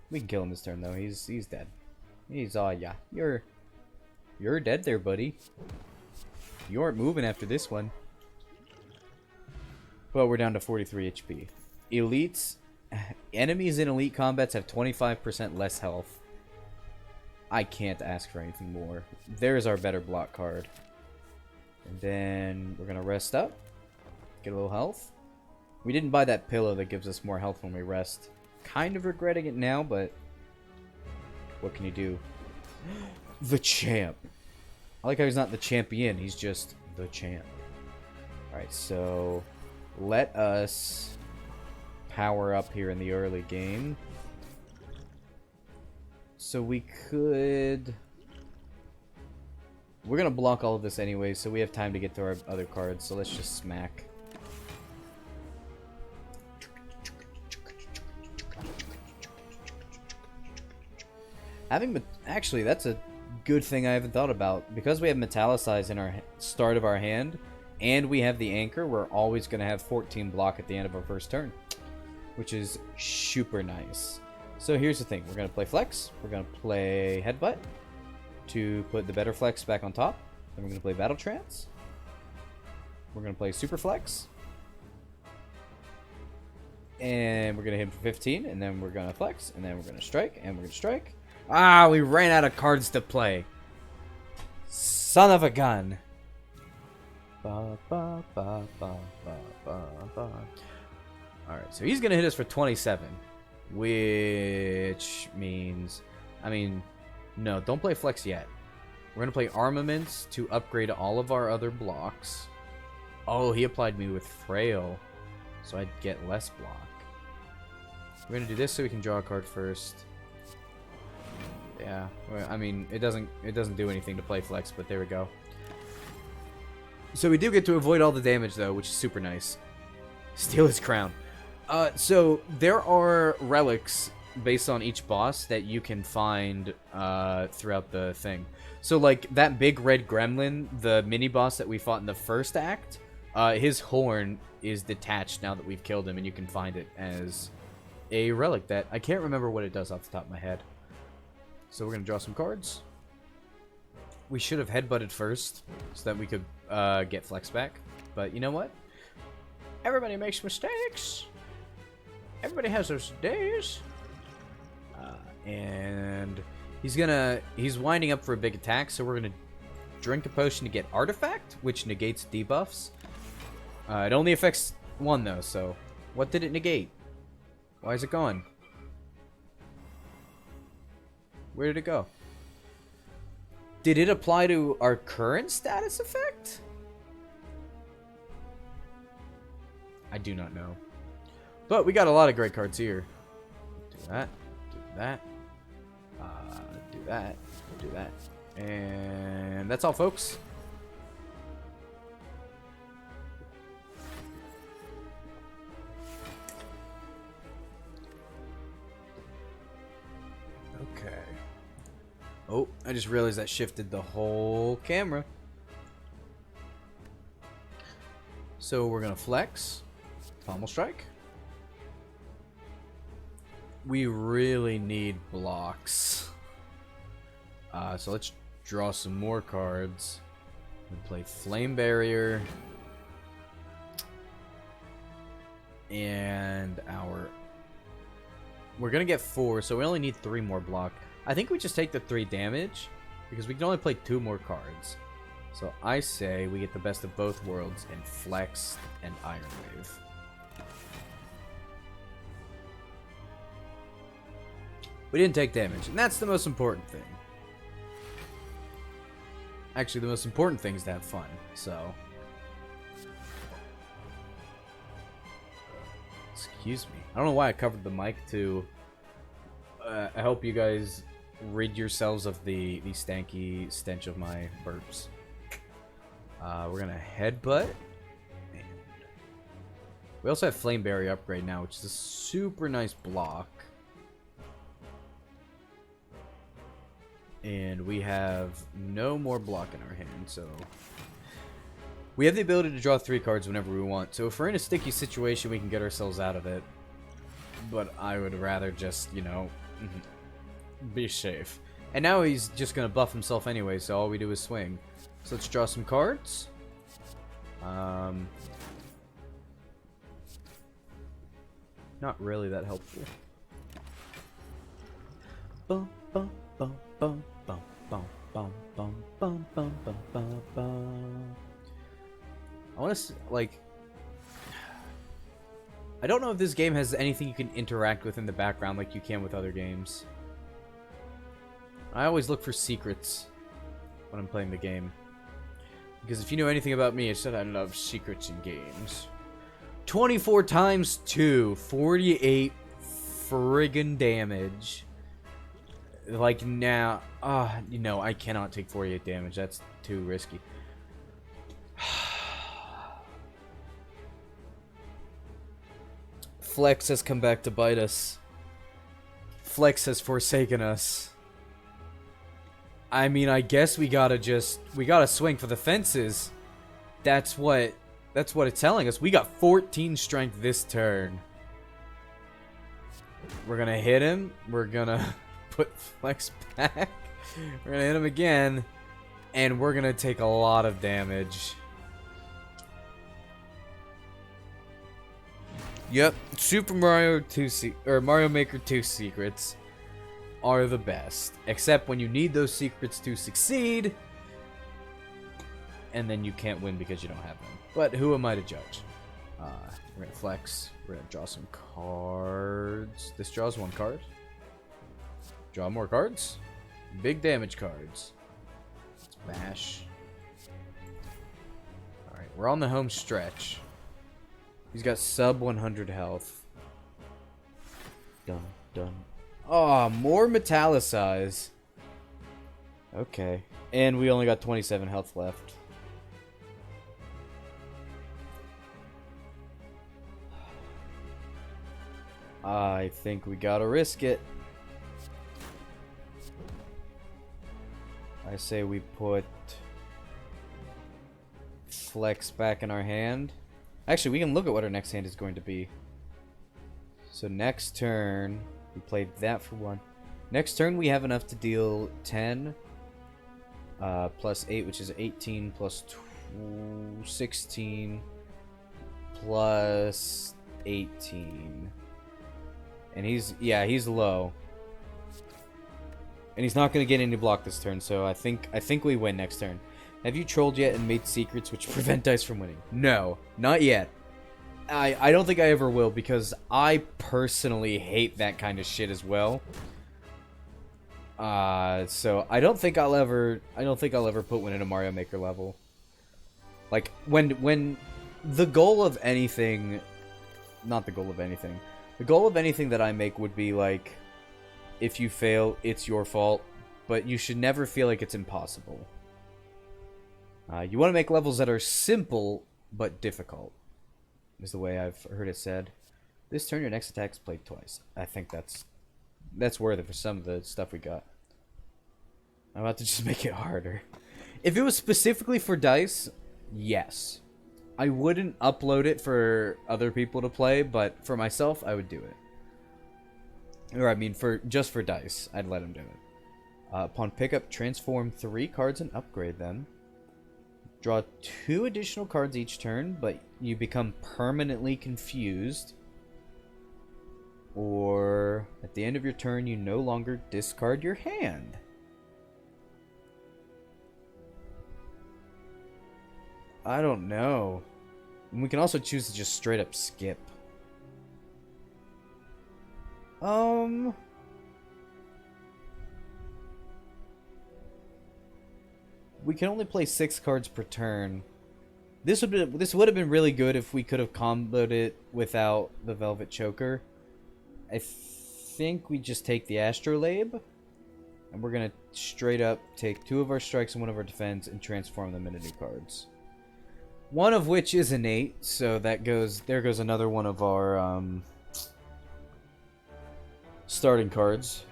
We can kill him this turn though. He's dead. He's yeah. You're dead there, buddy. You aren't moving after this one. Well, we're down to 43 HP. Elites. Enemies in elite combats have 25% less health. I can't ask for anything more. There's our better block card. And then we're going to rest up. Get a little health. We didn't buy that pillow that gives us more health when we rest. Kind of regretting it now, but what can you do? The champ. I like how he's not the champion. He's just the champ. Alright, so let us power up here in the early game. So we could... We're going to block all of this anyway, so we have time to get to our other cards. So let's just smack. Actually, that's a good thing I haven't thought about. Because we have Metallicize in our start of our hand, and we have the Anchor, we're always going to have 14 block at the end of our first turn. Which is super nice. So here's the thing. We're going to play Flex. We're going to play Headbutt to put the better Flex back on top. Then we're going to play Battle Trance. We're going to play Super Flex. And we're going to hit him for 15. And then we're going to Flex. And then we're going to Strike. And we're going to Strike. Ah, we ran out of cards to play. Son of a gun. Ba, ba, ba, ba, ba, ba, ba. Alright, so he's going to hit us for 27. Which means... I mean, no, don't play Flex yet. We're going to play Armaments to upgrade all of our other blocks. Oh, he applied me with Frail. So I'd get less block. We're going to do this so we can draw a card first. Yeah, I mean, it doesn't do anything to play Flex, but there we go. So we do get to avoid all the damage, though, which is super nice. Steal his crown. So there are relics based on each boss that you can find throughout the thing. So, like, that big red gremlin, the mini-boss that we fought in the first act, his horn is detached now that we've killed him, and you can find it as a relic that I can't remember what it does off the top of my head. So we're going to draw some cards. We should have headbutted first so that we could get flex back. But you know what? Everybody makes mistakes. Everybody has those days. And he's winding up for a big attack, so we're going to drink a potion to get Artifact, which negates debuffs. It only affects one, though, so what did it negate? Why is it gone? Where did it go? Did it apply to our current status effect? I do not know. But we got a lot of great cards here. Do that. Do that. Do that. Do that. And that's all, folks. Okay. Oh, I just realized that shifted the whole camera. So we're gonna flex. Pommel strike. We really need blocks. So let's draw some more cards. We play Flame Barrier. And we're gonna get 4, so we only need 3 more block. I think we just take the 3 damage, because we can only play 2 more cards. So I say we get the best of both worlds and flex and Iron Wave. We didn't take damage, and that's the most important thing. Actually, the most important thing is to have fun, so... Excuse me. I don't know why I covered the mic to help you guys rid yourselves of the stanky stench of my burps. We're gonna headbutt. And we also have Flame Barrier upgrade now, which is a super nice block. And we have no more block in our hand, so... We have the ability to draw 3 cards whenever we want, so if we're in a sticky situation, we can get ourselves out of it. But I would rather just, you know, be safe. And now he's just going to buff himself anyway, so all we do is swing. So let's draw some cards. Not really that helpful. Bum, bum, bum, bum, bum, bum, bum, bum, bum, bum, bum, bum. I want to, like... I don't know if this game has anything you can interact with in the background like you can with other games. I always look for secrets when I'm playing the game. Because if you know anything about me, it's that I love secrets in games. 24 times 2. 48 friggin' damage. Like, now... you know, I cannot take 48 damage. That's too risky. Flex has come back to bite us. Flex has forsaken us. I mean, I guess we gotta swing for the fences. That's what it's telling us. We got 14 strength this turn. We're gonna hit him. We're gonna put Flex back. We're gonna hit him again. And we're gonna take a lot of damage. Yep, Super Mario 2 or Mario Maker 2 secrets are the best, except when you need those secrets to succeed, and then you can't win because you don't have them. But who am I to judge? We're gonna flex. We're gonna draw some cards. This draws 1 card. Draw more cards. Big damage cards. Let's bash. All right, we're on the home stretch. He's got sub 100 health. Dun, dun. Oh, more metallicize. Okay. And we only got 27 health left. I think we gotta risk it. I say we put Flex back in our hand. Actually, we can look at what our next hand is going to be. So next turn, we played that for 1. Next turn, we have enough to deal 10 plus 8, which is 18 plus 16 plus 18. And he's low. And he's not going to get any block this turn, so I think we win next turn. Have you trolled yet and made secrets which prevent dice from winning? No, not yet. I don't think I ever will, because I personally hate that kind of shit as well. So I don't think I'll ever put one in a Mario Maker level. Like when the goal of anything, not the goal of anything. The goal of anything that I make would be like, if you fail, it's your fault, but you should never feel like it's impossible. You want to make levels that are simple but difficult, is the way I've heard it said. This turn, your next attack is played twice. I think that's worth it for some of the stuff we got. I'm about to just make it harder. If it was specifically for dice, yes. I wouldn't upload it for other people to play, but for myself, I would do it. Or I mean, just for dice, I'd let him do it. Upon pickup, transform 3 cards and upgrade them. Draw 2 additional cards each turn, but you become permanently confused. Or, at the end of your turn, you no longer discard your hand. I don't know. And we can also choose to just straight up skip. We can only play 6 cards per turn. This would have been really good if we could have comboed it without the Velvet Choker. I think we just take the Astrolabe, and we're gonna straight up take 2 of our strikes and 1 of our defense and transform them into new cards. One of which is innate, so there goes another one of our starting cards.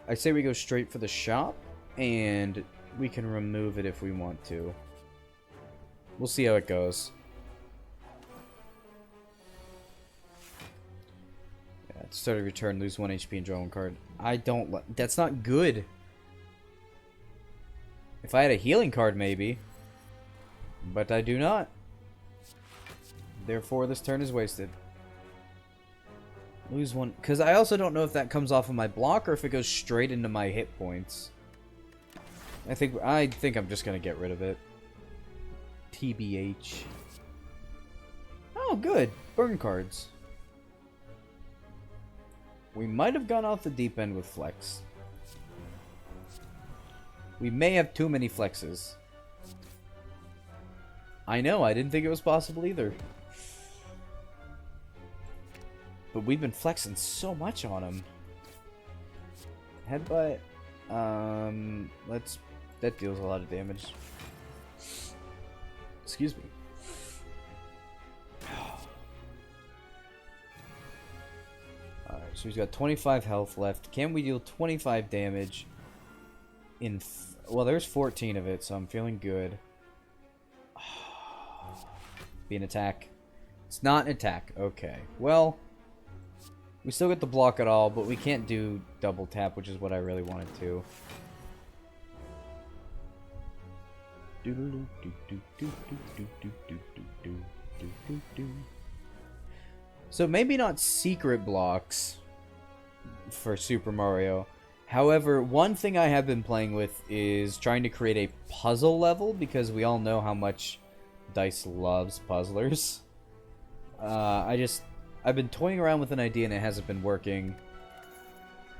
I say we go straight for the shop, and we can remove it if we want to. We'll see how it goes. Yeah, at the start of your turn, lose 1 HP and draw 1 card. That's not good. If I had a healing card, maybe. But I do not. Therefore, this turn is wasted. Lose 1. Because I also don't know if that comes off of my block or if it goes straight into my hit points. I think I'm just gonna get rid of it. TBH. Oh, good. Burn cards. We might have gone off the deep end with Flex. We may have too many Flexes. I know, I didn't think it was possible either. But we've been flexing so much on him. Headbutt. That deals a lot of damage. Excuse me. Alright, so he's got 25 health left. Can we deal 25 damage in... well, there's 14 of it, so I'm feeling good. Be an attack. It's not an attack. Okay. Well, we still get the block at all, but we can't do double tap, which is what I really wanted to. So maybe not secret blocks for Super Mario. However, one thing I have been playing with is trying to create a puzzle level, because we all know how much Dice loves puzzlers. I've been toying around with an idea and it hasn't been working.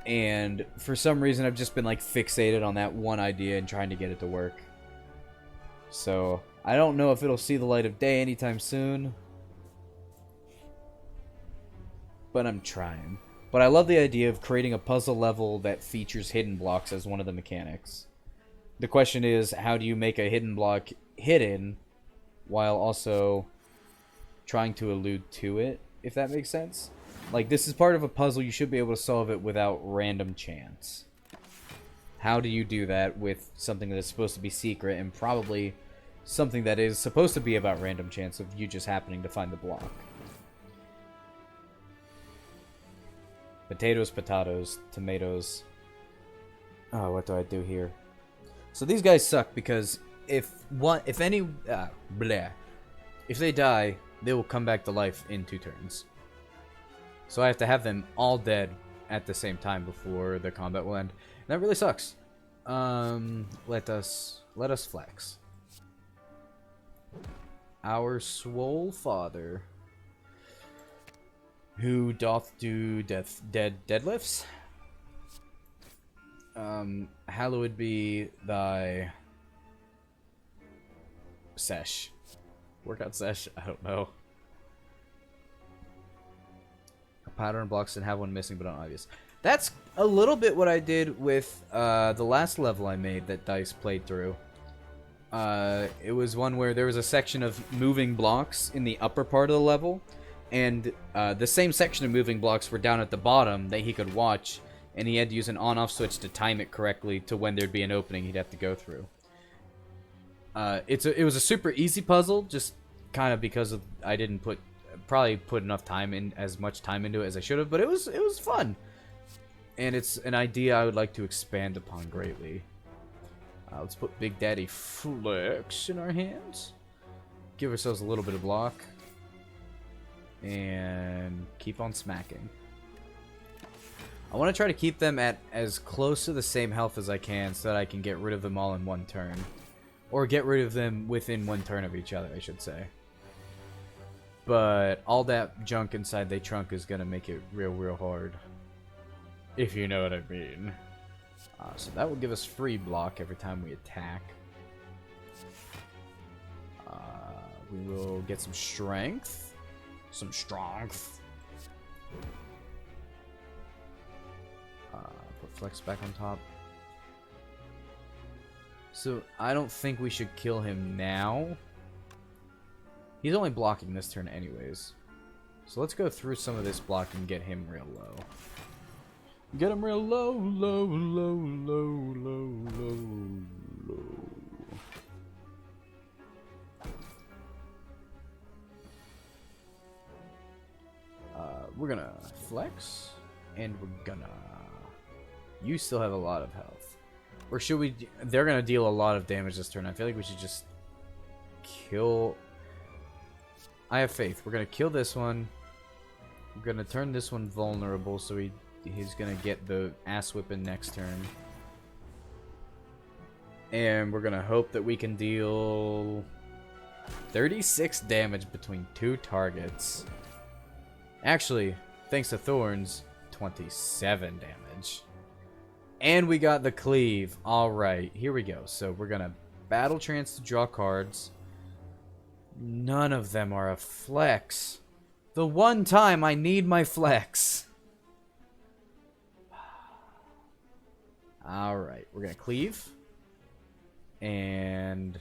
And for some reason I've just been like fixated on that one idea and trying to get it to work. So, I don't know if it'll see the light of day anytime soon. But I'm trying. But I love the idea of creating a puzzle level that features hidden blocks as one of the mechanics. The question is, how do you make a hidden block hidden while also trying to allude to it, if that makes sense? Like, this is part of a puzzle. You should be able to solve it without random chance. How do you do that with something that is supposed to be secret and probably something that is supposed to be about random chance of you just happening to find the block? Potatoes, potatoes, tomatoes. Oh, what do I do here? So these guys suck because if they die, they will come back to life in 2 turns. So I have to have them all dead at the same time before the combat will end. And that really sucks. Let us flex. Our swole father, who doth do deadlifts. Hallowed be thy sesh. Workout sesh? I don't know. A pattern blocks and have one missing but not obvious. That's a little bit what I did with the last level I made that Dice played through. It was one where there was a section of moving blocks in the upper part of the level, and the same section of moving blocks were down at the bottom that he could watch, and he had to use an on-off switch to time it correctly to when there'd be an opening he'd have to go through. It was a super easy puzzle, just kind of because of I didn't probably put enough time in, as much time into it as I should have, but it was fun. And it's an idea I would like to expand upon greatly. Let's put Big Daddy Flex in our hands. Give ourselves a little bit of block. And keep on smacking. I want to try to keep them at as close to the same health as I can so that I can get rid of them all in one turn. Or get rid of them within 1 turn of each other, I should say. But all that junk inside the trunk is going to make it real hard. If you know what I mean. So that will give us free block every time we attack. We will get some strength. Some strength. Put flex back on top. So I don't think we should kill him now. He's only blocking this turn anyways. So let's go through some of this block and get him real low. Get him real low, low, low, low, low, low, low. We're gonna flex, and we're gonna... You still have a lot of health. Or should we... They're gonna deal a lot of damage this turn. I feel like we should just kill... I have faith. We're gonna kill this one. We're gonna turn this one vulnerable, so he's gonna get the ass whipping next turn. And we're gonna hope that we can deal 36 damage between 2 targets. Actually, thanks to Thorns, 27 damage. And we got the cleave. Alright, here we go. So we're gonna battle trance to draw cards. None of them are a flex. The one time I need my flex. Alright, we're gonna cleave. And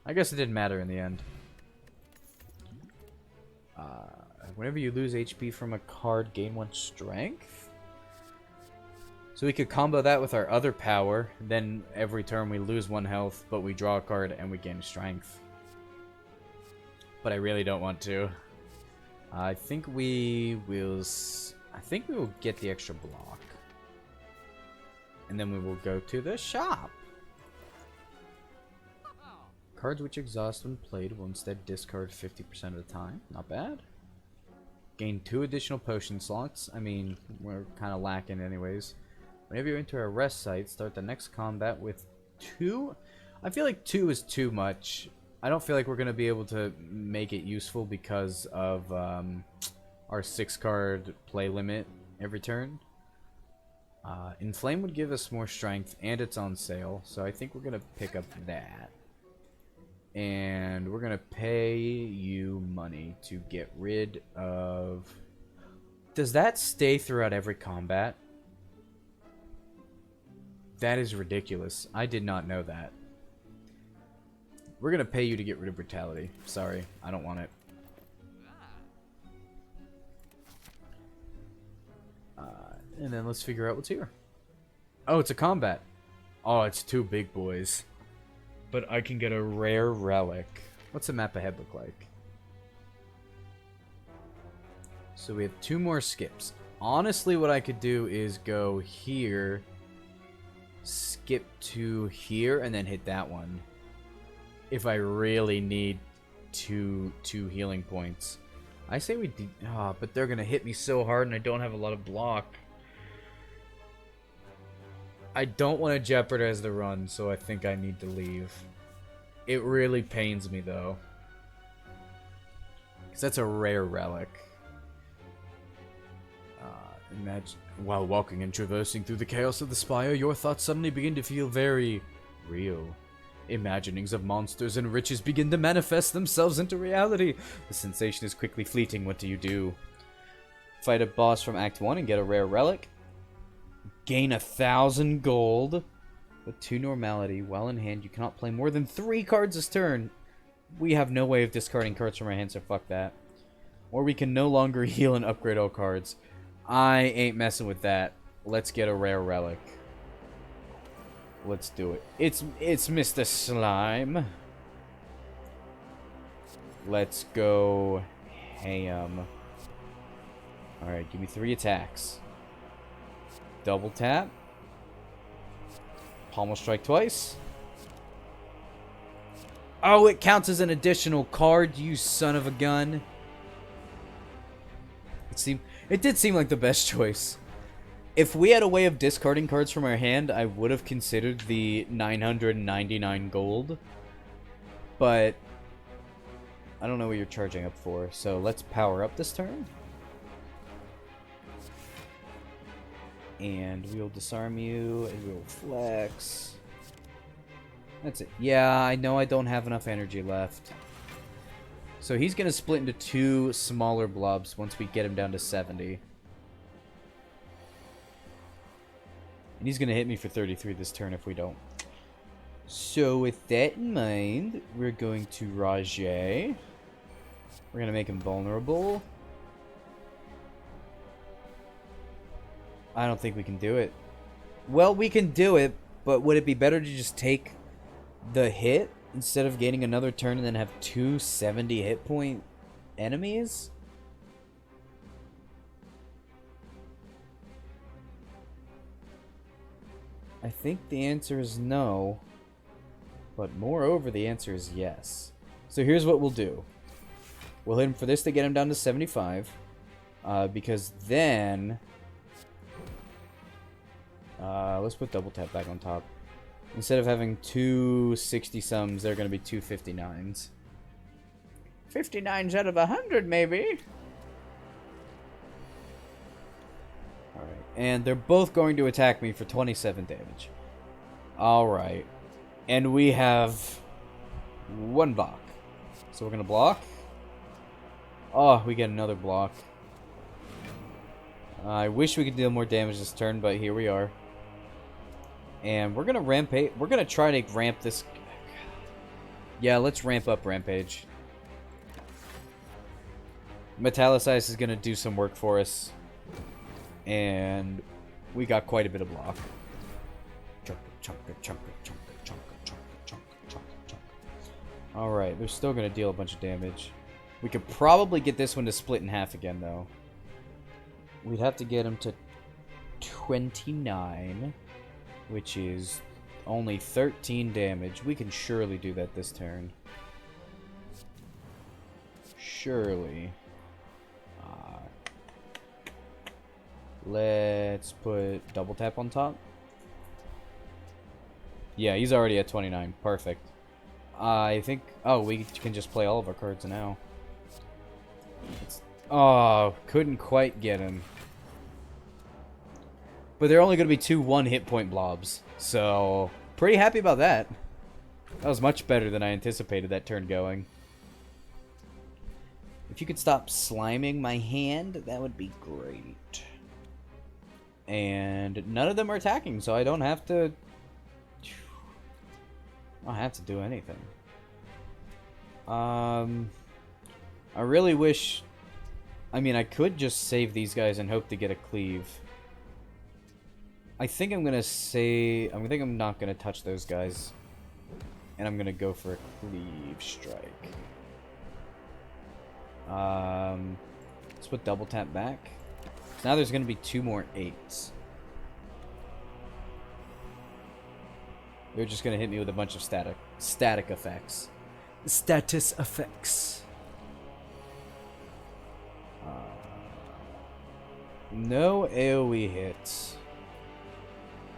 I guess it didn't matter in the end. Whenever you lose HP from a card, gain 1 strength. So we could combo that with our other power. Then every turn we lose 1 health, but we draw a card and we gain strength. But I really don't want to. I think we will get the extra block. And then we will go to the shop. Cards which exhaust when played will instead discard 50% of the time. Not bad. Gain 2 additional potion slots. I mean, we're kind of lacking anyways. Whenever you enter a rest site, start the next combat with 2. I feel like 2 is too much. I don't feel like we're going to be able to make it useful because of our 6-card play limit every turn. Inflame would give us more strength, and it's on sale, so I think we're going to pick up that. And we're going to pay you money to get rid of... Does that stay throughout every combat? That is ridiculous. I did not know that. We're going to pay you to get rid of brutality. Sorry, I don't want it. And then let's figure out what's here. Oh, it's a combat. Oh, it's 2 big boys. But I can get a rare relic. What's the map ahead look like? So we have 2 more skips. Honestly, what I could do is go here, skip to here, and then hit that one. If I really need two healing points. I say we do... Oh, but they're going to hit me so hard and I don't have a lot of block. I don't want to jeopardize the run, so I think I need to leave. It really pains me, though. Because that's a rare relic. Imagine, while walking and traversing through the chaos of the Spire, your thoughts suddenly begin to feel very real. Imaginings of monsters and riches begin to manifest themselves into reality. The sensation is quickly fleeting. What do? Fight a boss from Act 1 and get a rare relic. Gain 1,000 gold. With 2 normality. While in hand, you cannot play more than 3 cards this turn. We have no way of discarding cards from our hand, so fuck that. Or we can no longer heal and upgrade all cards. I ain't messing with that. Let's get a rare relic. Let's do it. It's Mr. Slime. Let's go ham. Alright, give me 3 attacks. Double tap. Pommel strike twice. Oh, it counts as an additional card, you son of a gun. It did seem like the best choice. If we had a way of discarding cards from our hand, I would have considered the 999 gold. But I don't know what you're charging up for, so let's power up this turn. And we'll disarm you, and we'll flex. That's it. Yeah, I know I don't have enough energy left. So he's going to split into 2 smaller blobs once we get him down to 70. And he's going to hit me for 33 this turn if we don't. So with that in mind, we're going to Rajay. We're going to make him vulnerable. I don't think we can do it. Well, we can do it, but would it be better to just take the hit instead of gaining another turn and then have 2 70 hit point enemies? I think the answer is no, but moreover, the answer is yes. So here's what we'll do. We'll hit him for this to get him down to 75, because then... let's put double tap back on top. Instead of having 2 60-sums, they're going to be 2 59s. 59s out of 100, maybe? Alright, and they're both going to attack me for 27 damage. Alright. And we have 1 block. So we're going to block. Oh, we get another block. I wish we could deal more damage this turn, but here we are. And we're going to rampage. We're going to try to ramp this. Yeah, let's ramp up Rampage. Metallicize is going to do some work for us. And we got quite a bit of block. Alright, they're still going to deal a bunch of damage. We could probably get this one to split in half again, though. We'd have to get him to 29, which is only 13 damage. We can surely do that this turn. Surely. Let's put double tap on top. Yeah, he's already at 29. Perfect. I think... Oh, we can just play all of our cards now. Oh, couldn't quite get him. But they're only going to be 2 1-hit point blobs. So, pretty happy about that. That was much better than I anticipated that turn going. If you could stop sliming my hand, that would be great. And none of them are attacking, so I don't have to... I don't have to do anything. I really wish... I mean, I could just save these guys and hope to get a cleave. I think I'm gonna say... I think I'm not gonna touch those guys. And I'm gonna go for a cleave strike. Let's put double tap back. So now there's gonna be 2 more 8s. They're just gonna hit me with a bunch of static effects. Status effects. No AoE hits.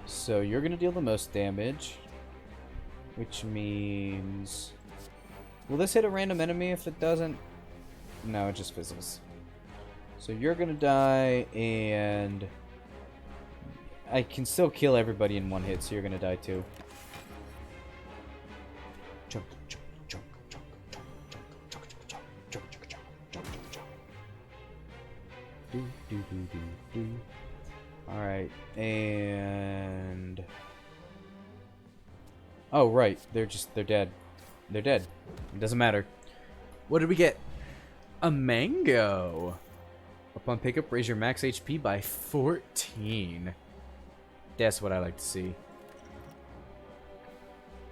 So you're gonna deal the most damage. Which means... Will this hit a random enemy if it doesn't? No, it just fizzles. So you're gonna die, and... I can still kill everybody in 1 hit, so you're gonna die too. Alright, and... Oh, right. They're dead. They're dead. It doesn't matter. What did we get? A mango. Upon pickup, raise your max HP by 14. That's what I like to see.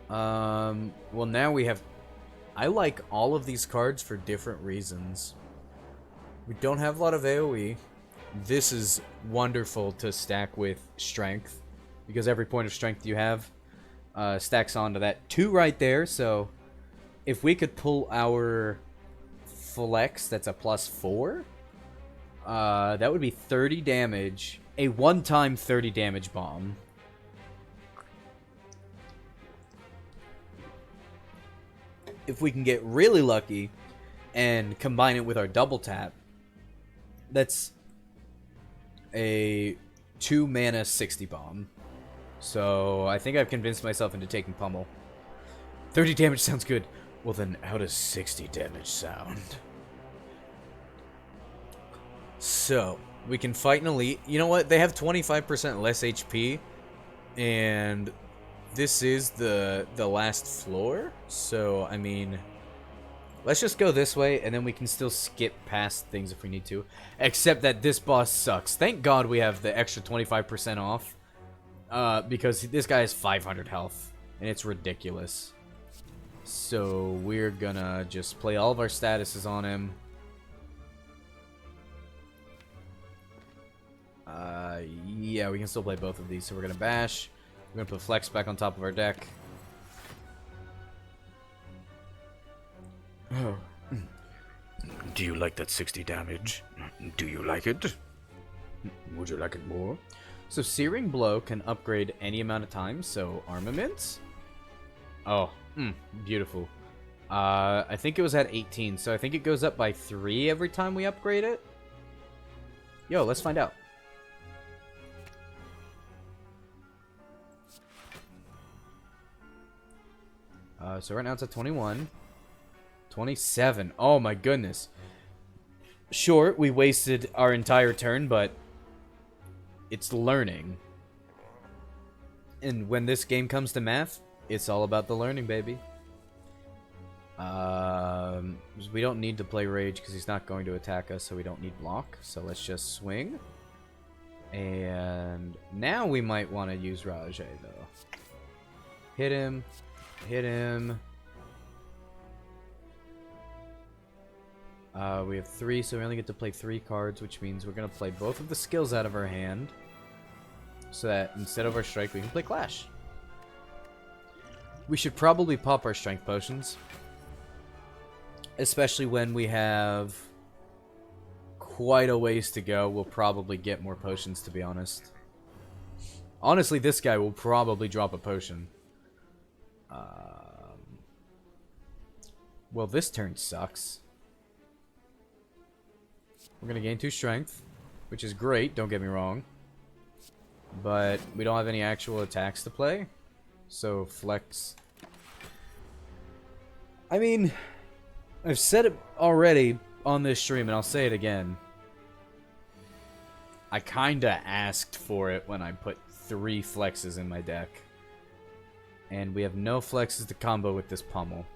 Well, now we have... I like all of these cards for different reasons. We don't have a lot of AoE. This is wonderful to stack with strength, because every point of strength you have stacks onto that 2 right there. So if we could pull our flex, that's a +4. That would be 30 damage. A one-time 30 damage bomb. If we can get really lucky and combine it with our double tap, that's a 2 mana 60 bomb. So I think I've convinced myself into taking pummel. 30 damage sounds good. Well then, how does 60 damage sound? So, we can fight an elite. You know what? They have 25% less HP. And this is the last floor. So, I mean... Let's just go this way, and then we can still skip past things if we need to. Except that this boss sucks. Thank God we have the extra 25% off. Because this guy has 500 health. And it's ridiculous. So, we're gonna just play all of our statuses on him. Yeah, we can still play both of these. So we're gonna bash. We're gonna put flex back on top of our deck. Oh. Do you like that 60 damage? Do you like it? Would you like it more? So Searing Blow can upgrade any amount of times. So armaments. Oh, beautiful. I think it was at 18. So I think it goes up by 3 every time we upgrade it. Yo, let's find out. So right now it's at 21. 27. Oh my goodness. Sure, we wasted our entire turn, but it's learning. And when this game comes to math, it's all about the learning, baby. We don't need to play Rage because he's not going to attack us, so we don't need block. So let's just swing. And now we might want to use Rajay, though. Hit him. Hit him. We have 3, so we only get to play 3 cards, which means we're going to play both of the skills out of our hand. So that instead of our strike, we can play Clash. We should probably pop our strength potions. Especially when we have quite a ways to go. We'll probably get more potions, to be honest. Honestly, this guy will probably drop a potion. Well, this turn sucks. We're going to gain 2 strength, which is great, don't get me wrong. But we don't have any actual attacks to play. So, flex. I mean, I've said it already on this stream, and I'll say it again. I kinda asked for it when I put 3 flexes in my deck. And we have no flexes to combo with this pummel.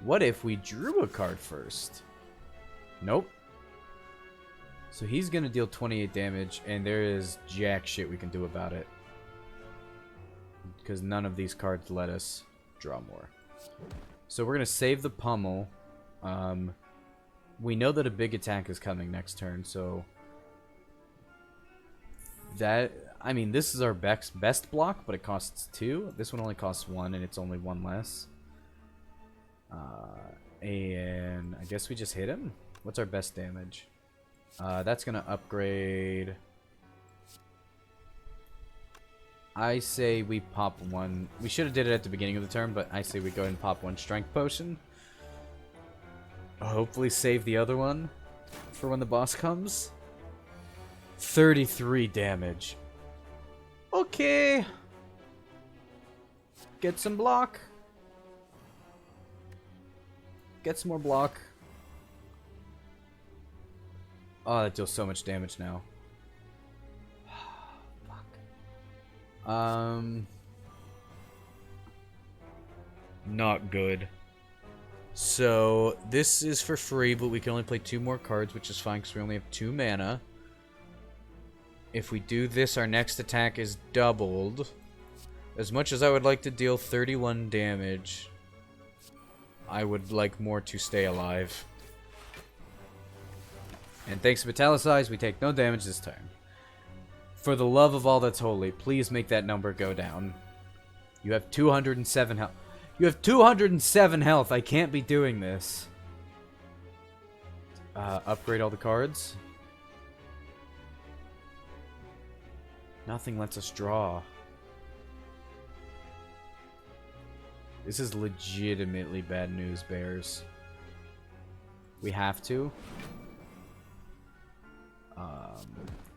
What if we drew a card first? Nope. So he's going to deal 28 damage, and there is jack shit we can do about it. Because none of these cards let us draw more. So we're going to save the pummel. We know that a big attack is coming next turn, so... That... I mean, this is our best block, but it costs 2. This one only costs 1, and it's only 1 less. And I guess we just hit him? What's our best damage? That's going to upgrade... I say we pop 1. We should have did it at the beginning of the turn, but I say we go ahead and pop 1 strength potion. Hopefully save the other one for when the boss comes. 33 damage. Okay. Get some block. Get some more block. Oh, that deals so much damage now. Not good. So, this is for free, but we can only play 2 more cards, which is fine because we only have 2 mana. If we do this, our next attack is doubled. As much as I would like to deal 31 damage, I would like more to stay alive. And thanks to Metallicize, we take no damage this turn. For the love of all that's holy, please make that number go down. You have 207 health. You have 207 health. I can't be doing this. Upgrade all the cards. Nothing lets us draw. This is legitimately bad news, Bears. We have to.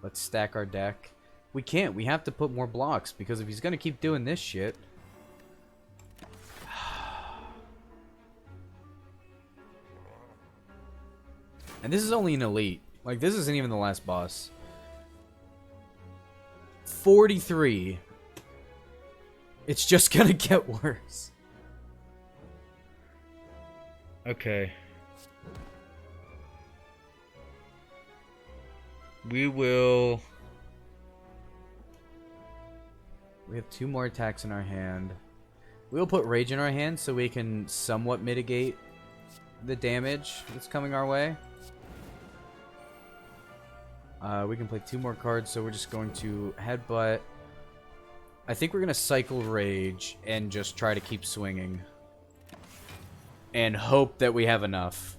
Let's stack our deck. We can't. We have to put more blocks, because if he's going to keep doing this shit... And this is only an elite. Like, this isn't even the last boss. 43. It's just gonna get worse. Okay. We will... We have 2 more attacks in our hand. We'll put Rage in our hand so we can somewhat mitigate the damage that's coming our way. We can play 2 more cards, so we're just going to Headbutt. I think we're going to cycle Rage and just try to keep swinging. And hope that we have enough.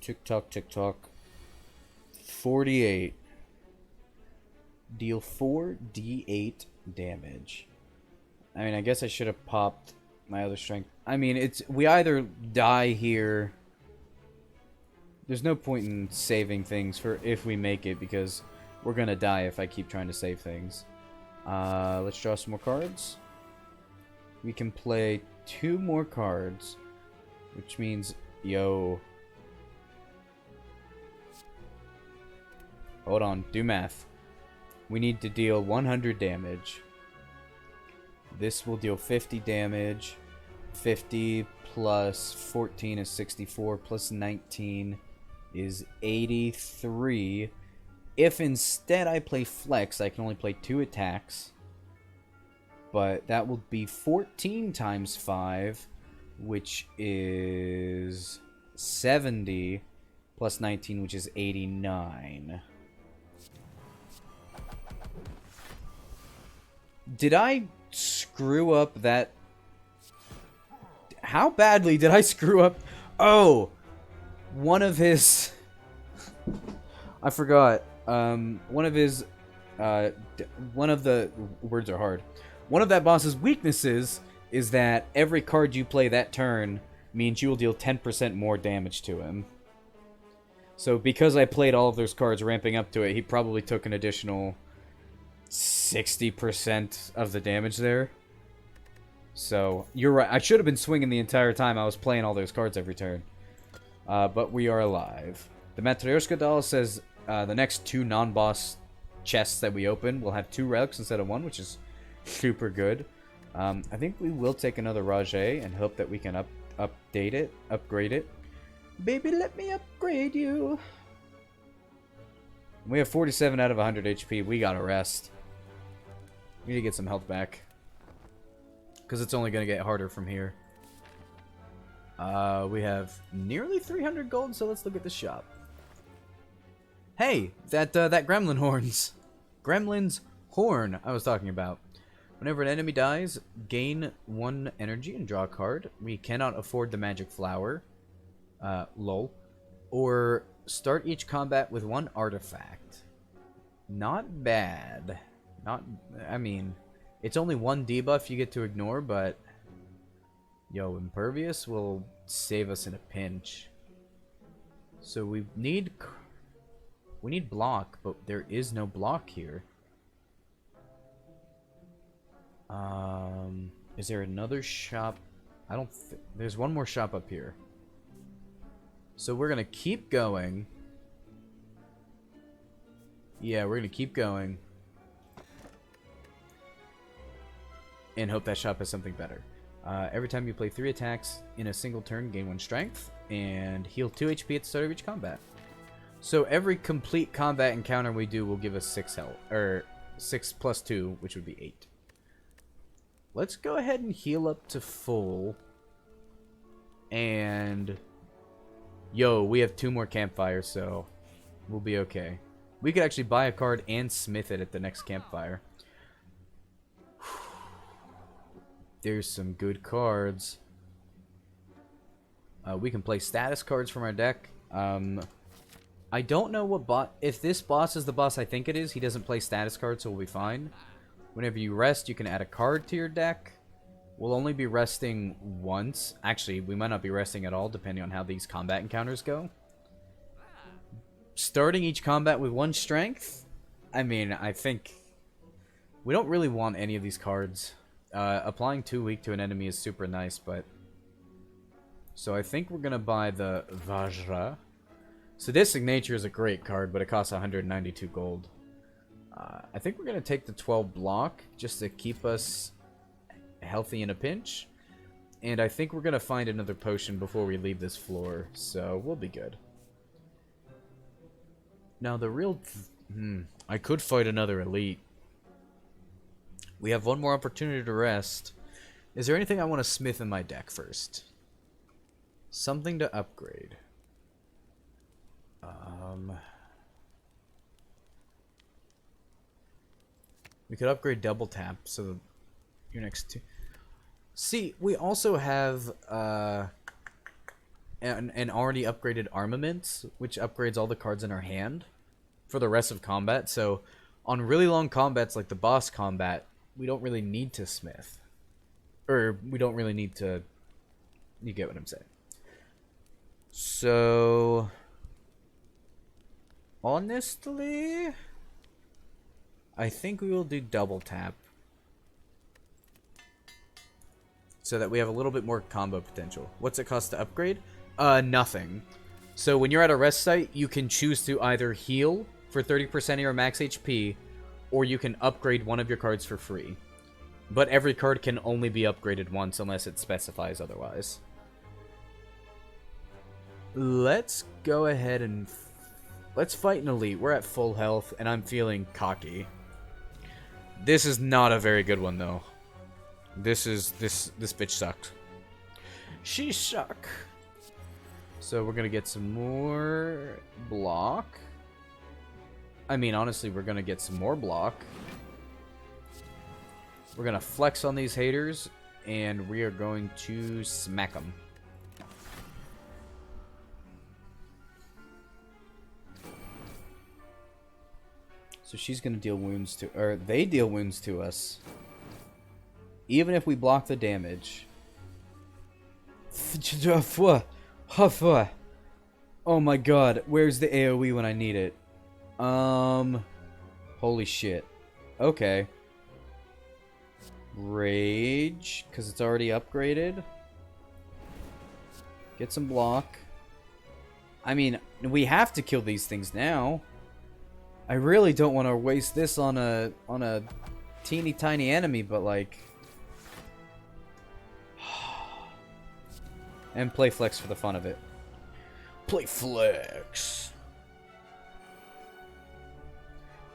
Tick-tock, tick-tock. 48. Deal 4d8 damage. I mean, I guess I should have popped my other strength. I mean, it's... We either die here... There's no point in saving things for if we make it, because we're gonna die if I keep trying to save things. Let's draw some more cards. We can play 2 more cards, which means, yo. Hold on, do math. We need to deal 100 damage. This will deal 50 damage. 50 plus 14 is 64, plus 19 is 83. If instead I play Flex, I can only play 2 attacks. But that will be 14 times 5, which is 70, plus 19, which is 89. Did I screw up that? How badly did I screw up? Oh! One of his... I forgot. One of his... one of the... Words are hard. One of that boss's weaknesses is that every card you play that turn means you will deal 10% more damage to him. So because I played all of those cards ramping up to it, he probably took an additional 60% of the damage there. So, you're right. I should have been swinging the entire time I was playing all those cards every turn. But we are alive. The Matryoshka doll says the next 2 non-boss chests that we open will have 2 relics instead of 1, which is super good. I think we will take another Rajay and hope that we can upgrade it. Baby, let me upgrade you. We have 47 out of 100 HP. We gotta rest. We need to get some health back. Because it's only gonna get harder from here. We have nearly 300 gold, so let's look at the shop. Hey, that gremlin horns. Gremlin's horn I was talking about. Whenever an enemy dies, gain 1 energy and draw a card. We cannot afford the magic flower. Lol. Or start each combat with 1 artifact. Not bad. I mean, it's only 1 debuff you get to ignore, but yo, Impervious will save us in a pinch. So we need block, but there is no block here. Is there another shop? I don't there's one more shop up here. So we're gonna keep going. Yeah, we're gonna keep going. And hope that shop has something better. Every time you play 3 attacks in a single turn, gain 1 strength, and heal 2 HP at the start of each combat. So every complete combat encounter we do will give us 6 health, or 6 plus 2, which would be 8. Let's go ahead and heal up to full. And yo, we have 2 more campfires, so we'll be okay. We could actually buy a card and smith it at the next campfire. There's some good cards. We can play status cards from our deck. I don't know what if this boss is the boss I think it is, he doesn't play status cards, so we'll be fine. Whenever you rest, you can add a card to your deck. We'll only be resting once. Actually, we might not be resting at all, depending on how these combat encounters go. Starting each combat with 1 strength? I mean, I think we don't really want any of these cards. Applying 2 weak to an enemy is super nice, but... So I think we're going to buy the Vajra. Sadistic Nature is a great card, but it costs 192 gold. I think we're going to take the 12 block, just to keep us healthy in a pinch. And I think we're going to find another potion before we leave this floor, so we'll be good. Now the real... I could fight another elite. We have 1 more opportunity to rest. Is there anything I want to smith in my deck first? Something to upgrade. We could upgrade double tap, so your next 2... See, we also have an already upgraded armament, which upgrades all the cards in our hand for the rest of combat. So on really long combats like the boss combat, we don't really need to smith. Or we don't really need to... You get what I'm saying. So... honestly, I think we will do double tap. So that we have a little bit more combo potential. What's it cost to upgrade? Nothing. So when you're at a rest site, you can choose to either heal for 30% of your max HP, or you can upgrade one of your cards for free. But every card can only be upgraded once unless it specifies otherwise. Let's go ahead and... let's fight an elite. We're at full health, and I'm feeling cocky. This is not a very good one, though. This bitch sucks. She suck. So we're gonna get some more block. I mean, honestly, we're gonna get some more block. We're gonna flex on these haters, and we are going to smack them. So she's gonna deal wounds to, or they deal wounds to us. Even if we block the damage. Oh my god, where's the AoE when I need it? Holy shit. Okay. Rage, because it's already upgraded. Get some block. I mean, we have to kill these things now. I really don't want to waste this on a teeny tiny enemy, but like... and play flex for the fun of it. Play flex.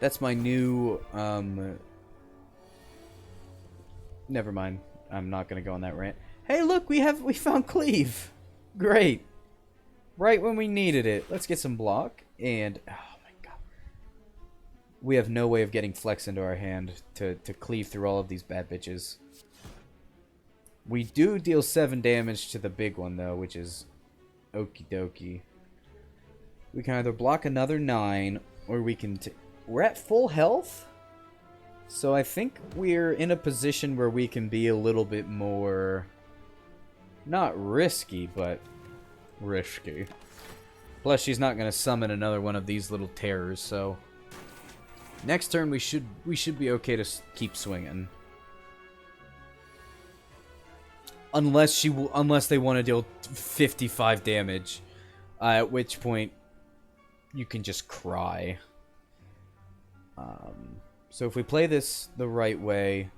That's my new, never mind. I'm not gonna go on that rant. Hey, look, we found cleave. Great. Right when we needed it. Let's get some block. And, oh my god. We have no way of getting flex into our hand to cleave through all of these bad bitches. We do deal 7 damage to the big one, though, which is okie dokie. We can either block another 9, or we can... We're at full health? So I think we're in a position where we can be a little bit more... Not risky, but risky. Plus, she's not going to summon another one of these little terrors, so... Next turn, we should be okay to keep swinging. Unless they want to deal 55 damage. At which point, you can just cry. So if we play this the right way,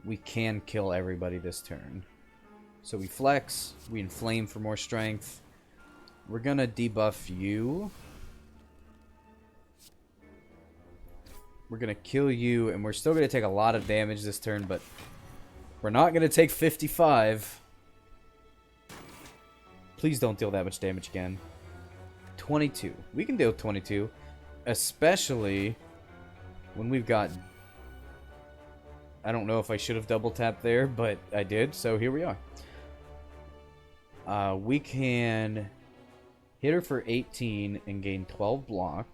we can kill everybody this turn. So we flex, we inflame for more strength. We're gonna debuff you. We're gonna kill you, and we're still gonna take a lot of damage this turn, but we're not gonna take 55. Please don't deal that much damage again. 22. We can deal 22. Especially when we've got... I don't know if I should have double tapped there, but I did, so here we are. We can hit her for 18 and gain 12 block.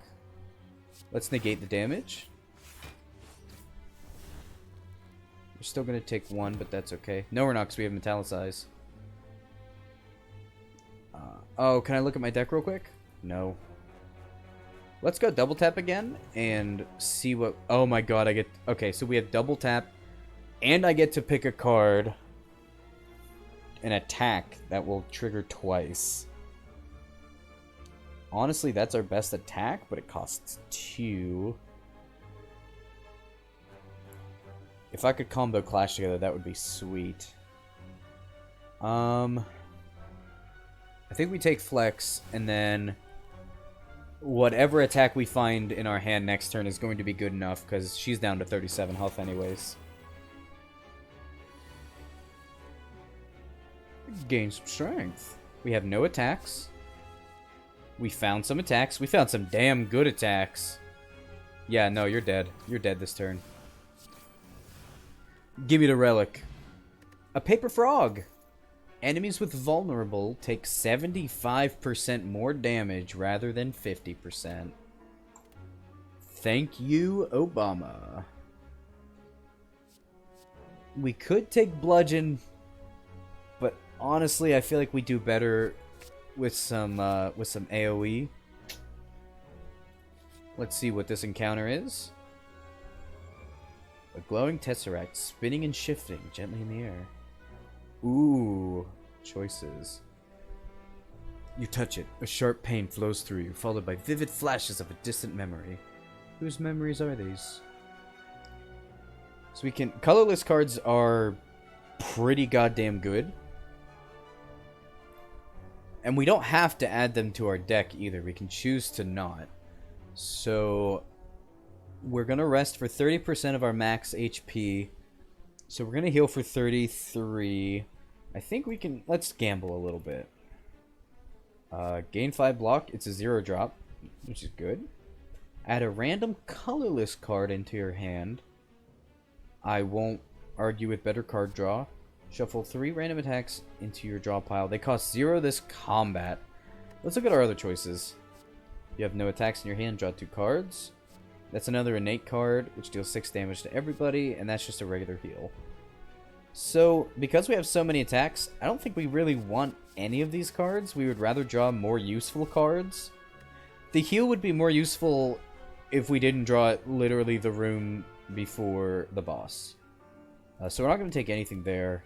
Let's negate the damage. We're still going to take 1, but that's okay. No, we're not, because we have Metallicize. Oh, can I look at my deck real quick? No. Let's go double tap again and see what... Oh my god, I get... Okay, so we have double tap, and I get to pick a card, an attack that will trigger twice. Honestly, that's our best attack, but it costs 2. If I could combo Clash together, that would be sweet. I think we take Flex, and then... Whatever attack we find in our hand next turn is going to be good enough, because she's down to 37 health anyways. Gain some strength. We have no attacks. We found some attacks. We found some damn good attacks. Yeah, no, you're dead. You're dead this turn. Give me the relic. A paper frog. Enemies with vulnerable take 75% more damage rather than 50%. Thank you, Obama. We could take bludgeon, but honestly, I feel like we do better with some AoE. Let's see what this encounter is. A glowing tesseract spinning and shifting gently in the air. Ooh, choices. You touch it. A sharp pain flows through you, followed by vivid flashes of a distant memory. Whose memories are these? So we can... Colorless cards are pretty goddamn good. And we don't have to add them to our deck either. We can choose to not. So... We're going to rest for 30% of our max HP. So we're going to heal for 33. I think we can... Let's gamble a little bit. Gain 5 block. It's a 0 drop, which is good. Add a random colorless card into your hand. I won't argue with better card draw. Shuffle 3 random attacks into your draw pile. They cost 0 this combat. Let's look at our other choices. You have no attacks in your hand. Draw 2 cards. That's another innate card, which deals 6 damage to everybody, and that's just a regular heal. So, because we have so many attacks, I don't think we really want any of these cards. We would rather draw more useful cards. The heal would be more useful if we didn't draw it literally the room before the boss. So we're not going to take anything there.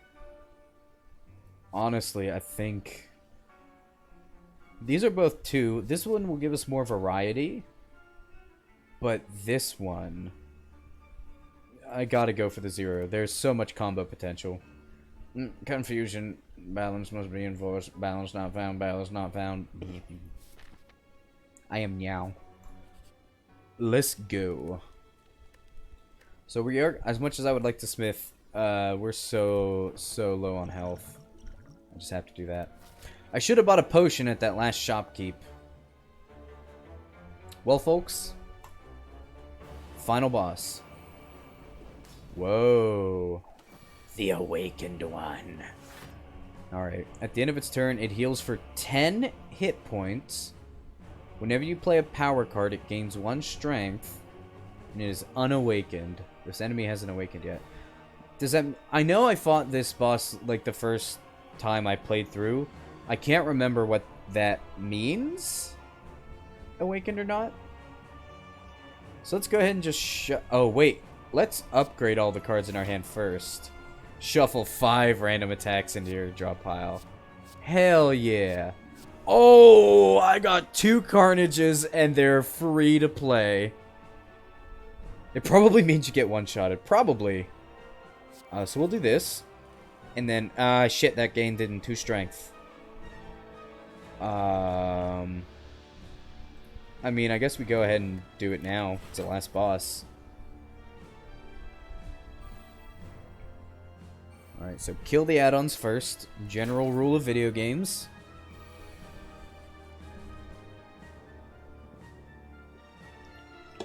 Honestly, I think... These are both 2. This one will give us more variety. But this one... I gotta go for the 0. There's so much combo potential. Confusion. Balance must be enforced. Balance not found. Balance not found. I am Meow. Let's go. So we are, as much as I would like to smith, we're so low on health. I just have to do that. I should have bought a potion at that last shopkeep. Well, folks. Final boss. Whoa. The Awakened One. Alright. At the end of its turn, it heals for 10 hit points. Whenever you play a power card, it gains 1 strength. And it is unawakened. This enemy hasn't awakened yet. Does that... I know I fought this boss, like, the first time I played through. I can't remember what that means. Awakened or not. So let's go ahead and just oh, wait. Let's upgrade all the cards in our hand first. Shuffle 5 random attacks into your draw pile. Hell yeah. Oh, I got 2 Carnages and they're free to play. It probably means you get one-shotted. Probably. So we'll do this. And then, shit, that gained in 2 strength. I mean, I guess we go ahead and do it now. It's the last boss. Alright, so kill the add-ons first. General rule of video games.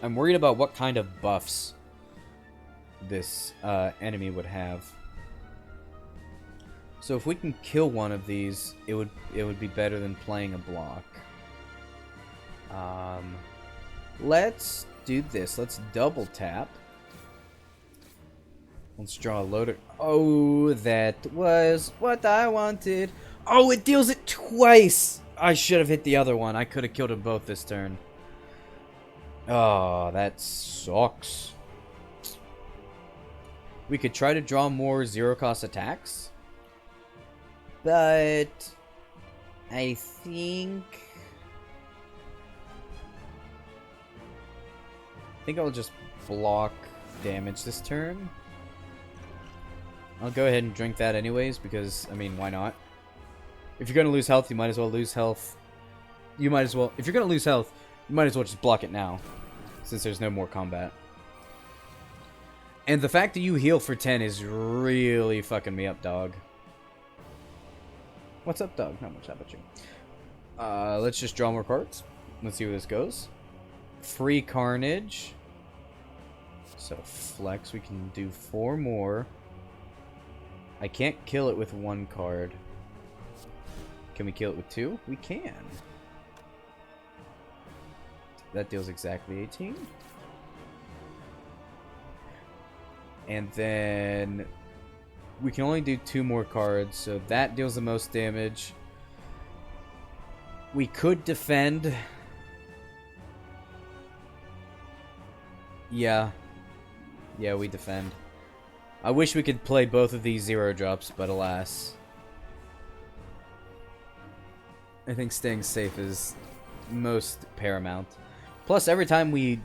I'm worried about what kind of buffs this enemy would have. So if we can kill one of these, it would be better than playing a block. Let's do this. Let's double tap. Let's draw a loader. Oh, that was what I wanted. Oh, it deals it twice. I should have hit the other one. I could have killed them both this turn. Oh, that sucks. We could try to draw more zero-cost attacks. But I think I'll just block damage this turn. I'll go ahead and drink that anyways, because, I mean, why not? If you're going to lose health, you might as well lose health. You might as well, if you're going to lose health, you might as well just block it now, since there's no more combat. And the fact that you heal for 10 is really fucking me up, dog. What's up, dog? Not much, how about you? Let's just draw more cards. Let's see where this goes. Free Carnage. So, flex, we can do 4 more. I can't kill it with 1 card. Can we kill it with 2? We can. That deals exactly 18. And then we can only do 2 more cards, so that deals the most damage. We could defend. Yeah. Yeah, we defend. I wish we could play both of these 0 drops, but alas. I think staying safe is most paramount. Plus, every time we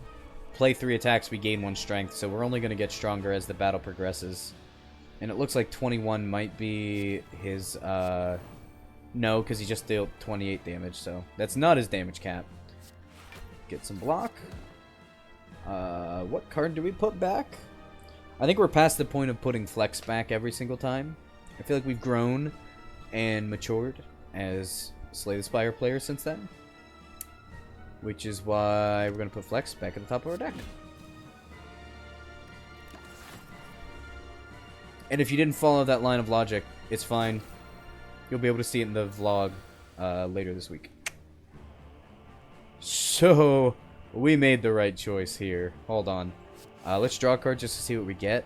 play 3 attacks, we gain 1 strength, so we're only going to get stronger as the battle progresses. And it looks like 21 might be his, no, because he just dealt 28 damage, so that's not his damage cap. Get some block. What card do we put back? I think we're past the point of putting flex back every single time. I feel like we've grown and matured as Slay the Spire players since then. Which is why we're going to put flex back at the top of our deck. And if you didn't follow that line of logic, it's fine. You'll be able to see it in the vlog later this week. So, we made the right choice here. Hold on. Let's draw a card just to see what we get.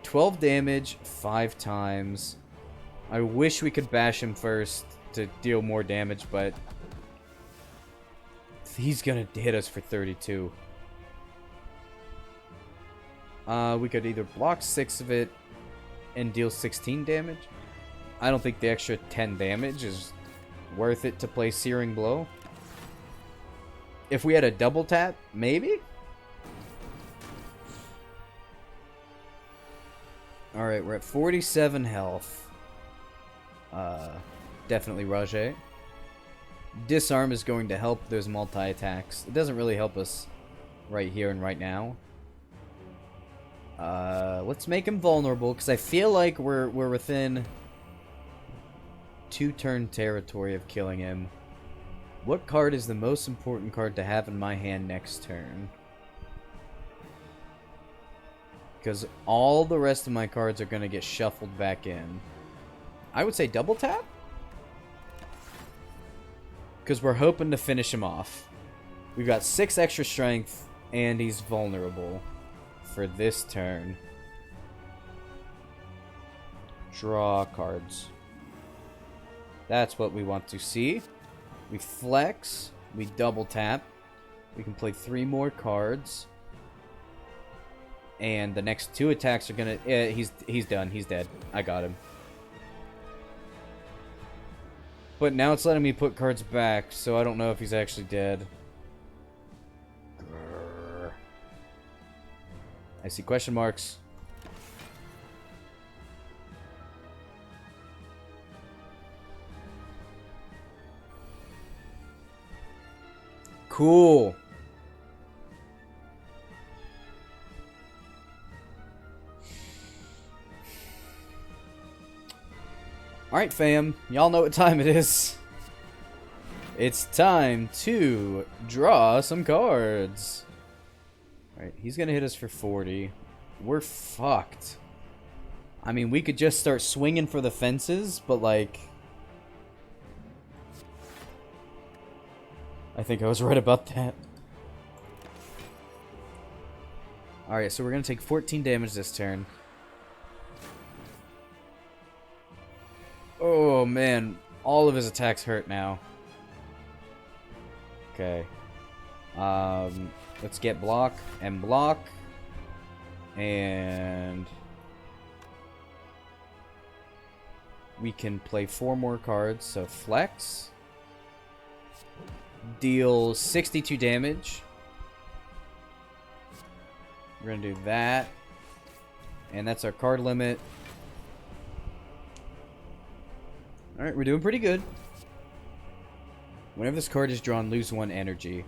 12 damage, 5 times. I wish we could bash him first to deal more damage, but he's gonna hit us for 32. We could either block 6 of it and deal 16 damage. I don't think the extra 10 damage is worth it to play Searing Blow. If we had a double tap, maybe? Alright, we're at 47 health. Definitely Rajay. Disarm is going to help those multi-attacks. It doesn't really help us right here and right now. Let's make him vulnerable, because I feel like we're within 2-turn territory of killing him. What card is the most important card to have in my hand next turn? Because all the rest of my cards are going to get shuffled back in. I would say double tap? Because we're hoping to finish him off. We've got 6 extra strength, and he's vulnerable for this turn. Draw cards. That's what we want to see. We flex. We double tap. We can play 3 more cards. And the next 2 attacks are gonna... he's done. He's dead. I got him. But now it's letting me put cards back, so I don't know if he's actually dead. Grrr. I see question marks. Cool. Alright, fam. Y'all know what time it is. It's time to draw some cards. Alright, he's gonna hit us for 40. We're fucked. I mean, we could just start swinging for the fences, but like... I think I was right about that. Alright, so we're gonna take 14 damage this turn. Oh, man. All of his attacks hurt now. Okay. Let's get block and block. And... we can play 4 more cards. So, flex. Deal 62 damage. We're going to do that. And that's our card limit. Alright, we're doing pretty good. Whenever this card is drawn, lose 1 energy.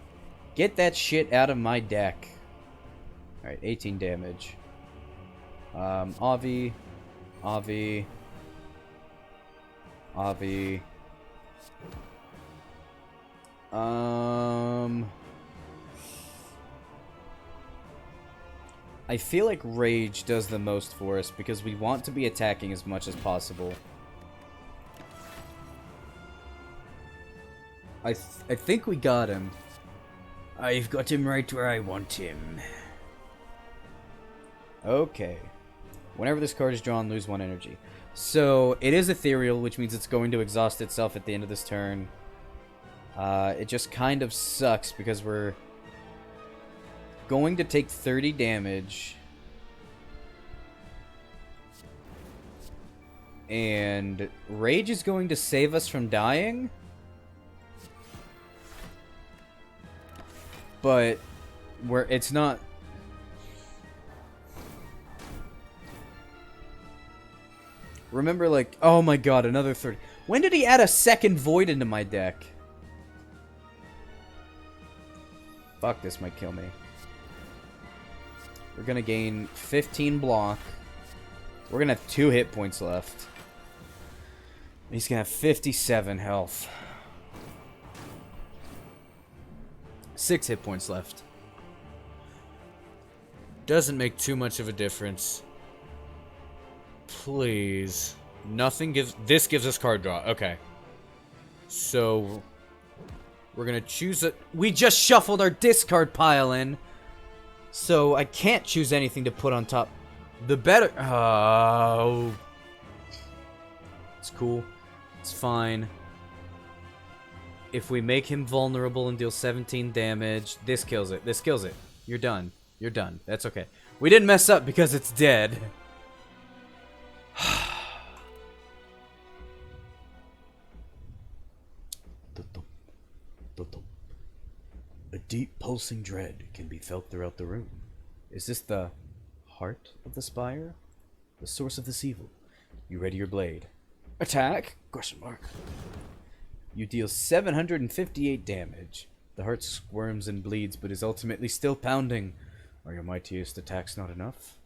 Get that shit out of my deck. Alright, 18 damage. Avi. Avi. Avi. I feel like Rage does the most for us because we want to be attacking as much as possible. I think we got him. I've got him right where I want him. Okay. Whenever this card is drawn, lose 1 energy. So, it is ethereal, which means it's going to exhaust itself at the end of this turn. It just kind of sucks because we're going to take 30 damage. And Rage is going to save us from dying. But it's not. Remember, like, oh my god, another 30. When did he add a second void into my deck? Fuck, this might kill me. We're gonna gain 15 block. We're gonna have 2 hit points left. He's gonna have 57 health. 6 hit points left. Doesn't make too much of a difference. Please. Nothing gives... This gives us card draw. Okay. So... we're gonna choose a... We just shuffled our discard pile in. So I can't choose anything to put on top. The better... Oh. It's cool. It's fine. If we make him vulnerable and deal 17 damage, this kills it. This kills it. You're done. You're done. That's okay. We didn't mess up because it's dead. A deep pulsing dread can be felt throughout the room. Is this the heart of the Spire? the source of this evil. You ready your blade. Attack? Question mark. You deal 758 damage. The heart squirms and bleeds, but is ultimately still pounding. Are your mightiest attacks not enough?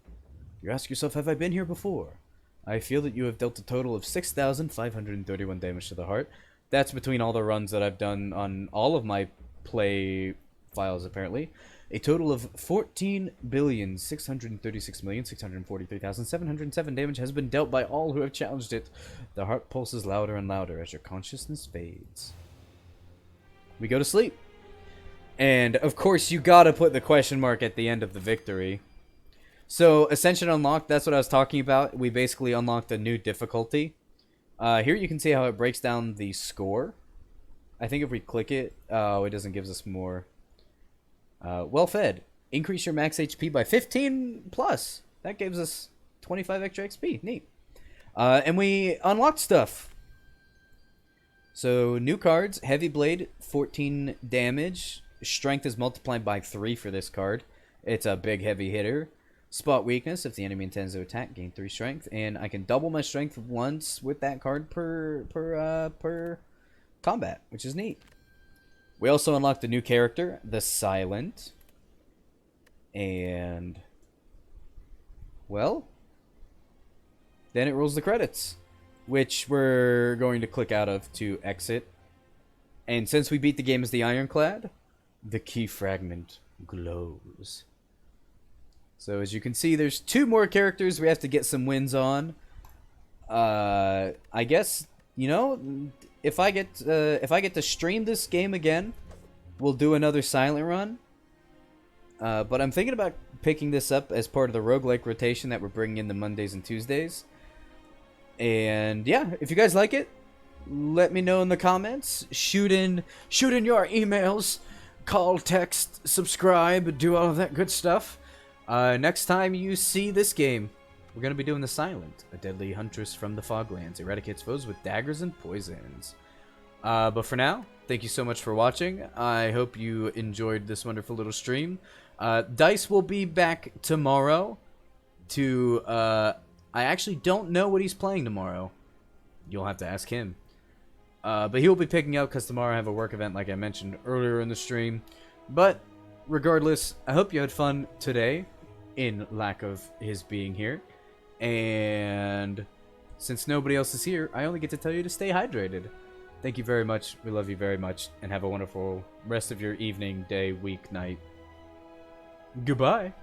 You ask yourself, have I been here before? I feel that you have dealt a total of 6,531 damage to the heart. That's between all the runs that I've done on all of my play files, apparently. A total of 14,636,643,707 damage has been dealt by all who have challenged it. The heart pulses louder and louder as your consciousness fades. We go to sleep. And, of course, you gotta put the question mark at the end of the victory. So, Ascension Unlocked, that's what I was talking about. We basically unlocked a new difficulty. Here you can see how it breaks down the score. I think if we click it, oh, it doesn't give us more. Well fed. Increase your max HP by 15 plus. That gives us 25 extra XP. Neat. And we unlocked stuff. So, new cards. Heavy Blade, 14 damage. Strength is multiplied by 3 for this card. It's a big heavy hitter. Spot weakness. If the enemy intends to attack, gain 3 strength. And I can double my strength once with that card per combat, which is neat. We also unlocked a new character, the Silent. And, well, then it rolls the credits, which we're going to click out of to exit. And since we beat the game as the Ironclad, the key fragment glows. So as you can see, there's 2 more characters we have to get some wins on. I guess, you know, if I get to stream this game again, we'll do another silent run. But I'm thinking about picking this up as part of the roguelike rotation that we're bringing in the Mondays and Tuesdays. And yeah, if you guys like it, let me know in the comments. Shoot in your emails, call, text, subscribe, do all of that good stuff. Next time you see this game, we're going to be doing the Silent, a deadly huntress from the Foglands, eradicates foes with daggers and poisons. But for now, thank you so much for watching. I hope you enjoyed this wonderful little stream. Dice will be back tomorrow to, I actually don't know what he's playing tomorrow. You'll have to ask him. But he will be picking up because tomorrow I have a work event like I mentioned earlier in the stream. But regardless, I hope you had fun today, in lack of his being here. And since nobody else is here, I only get to tell you to stay hydrated. Thank you very much. We love you very much. And have a wonderful rest of your evening, day, week, night. Goodbye.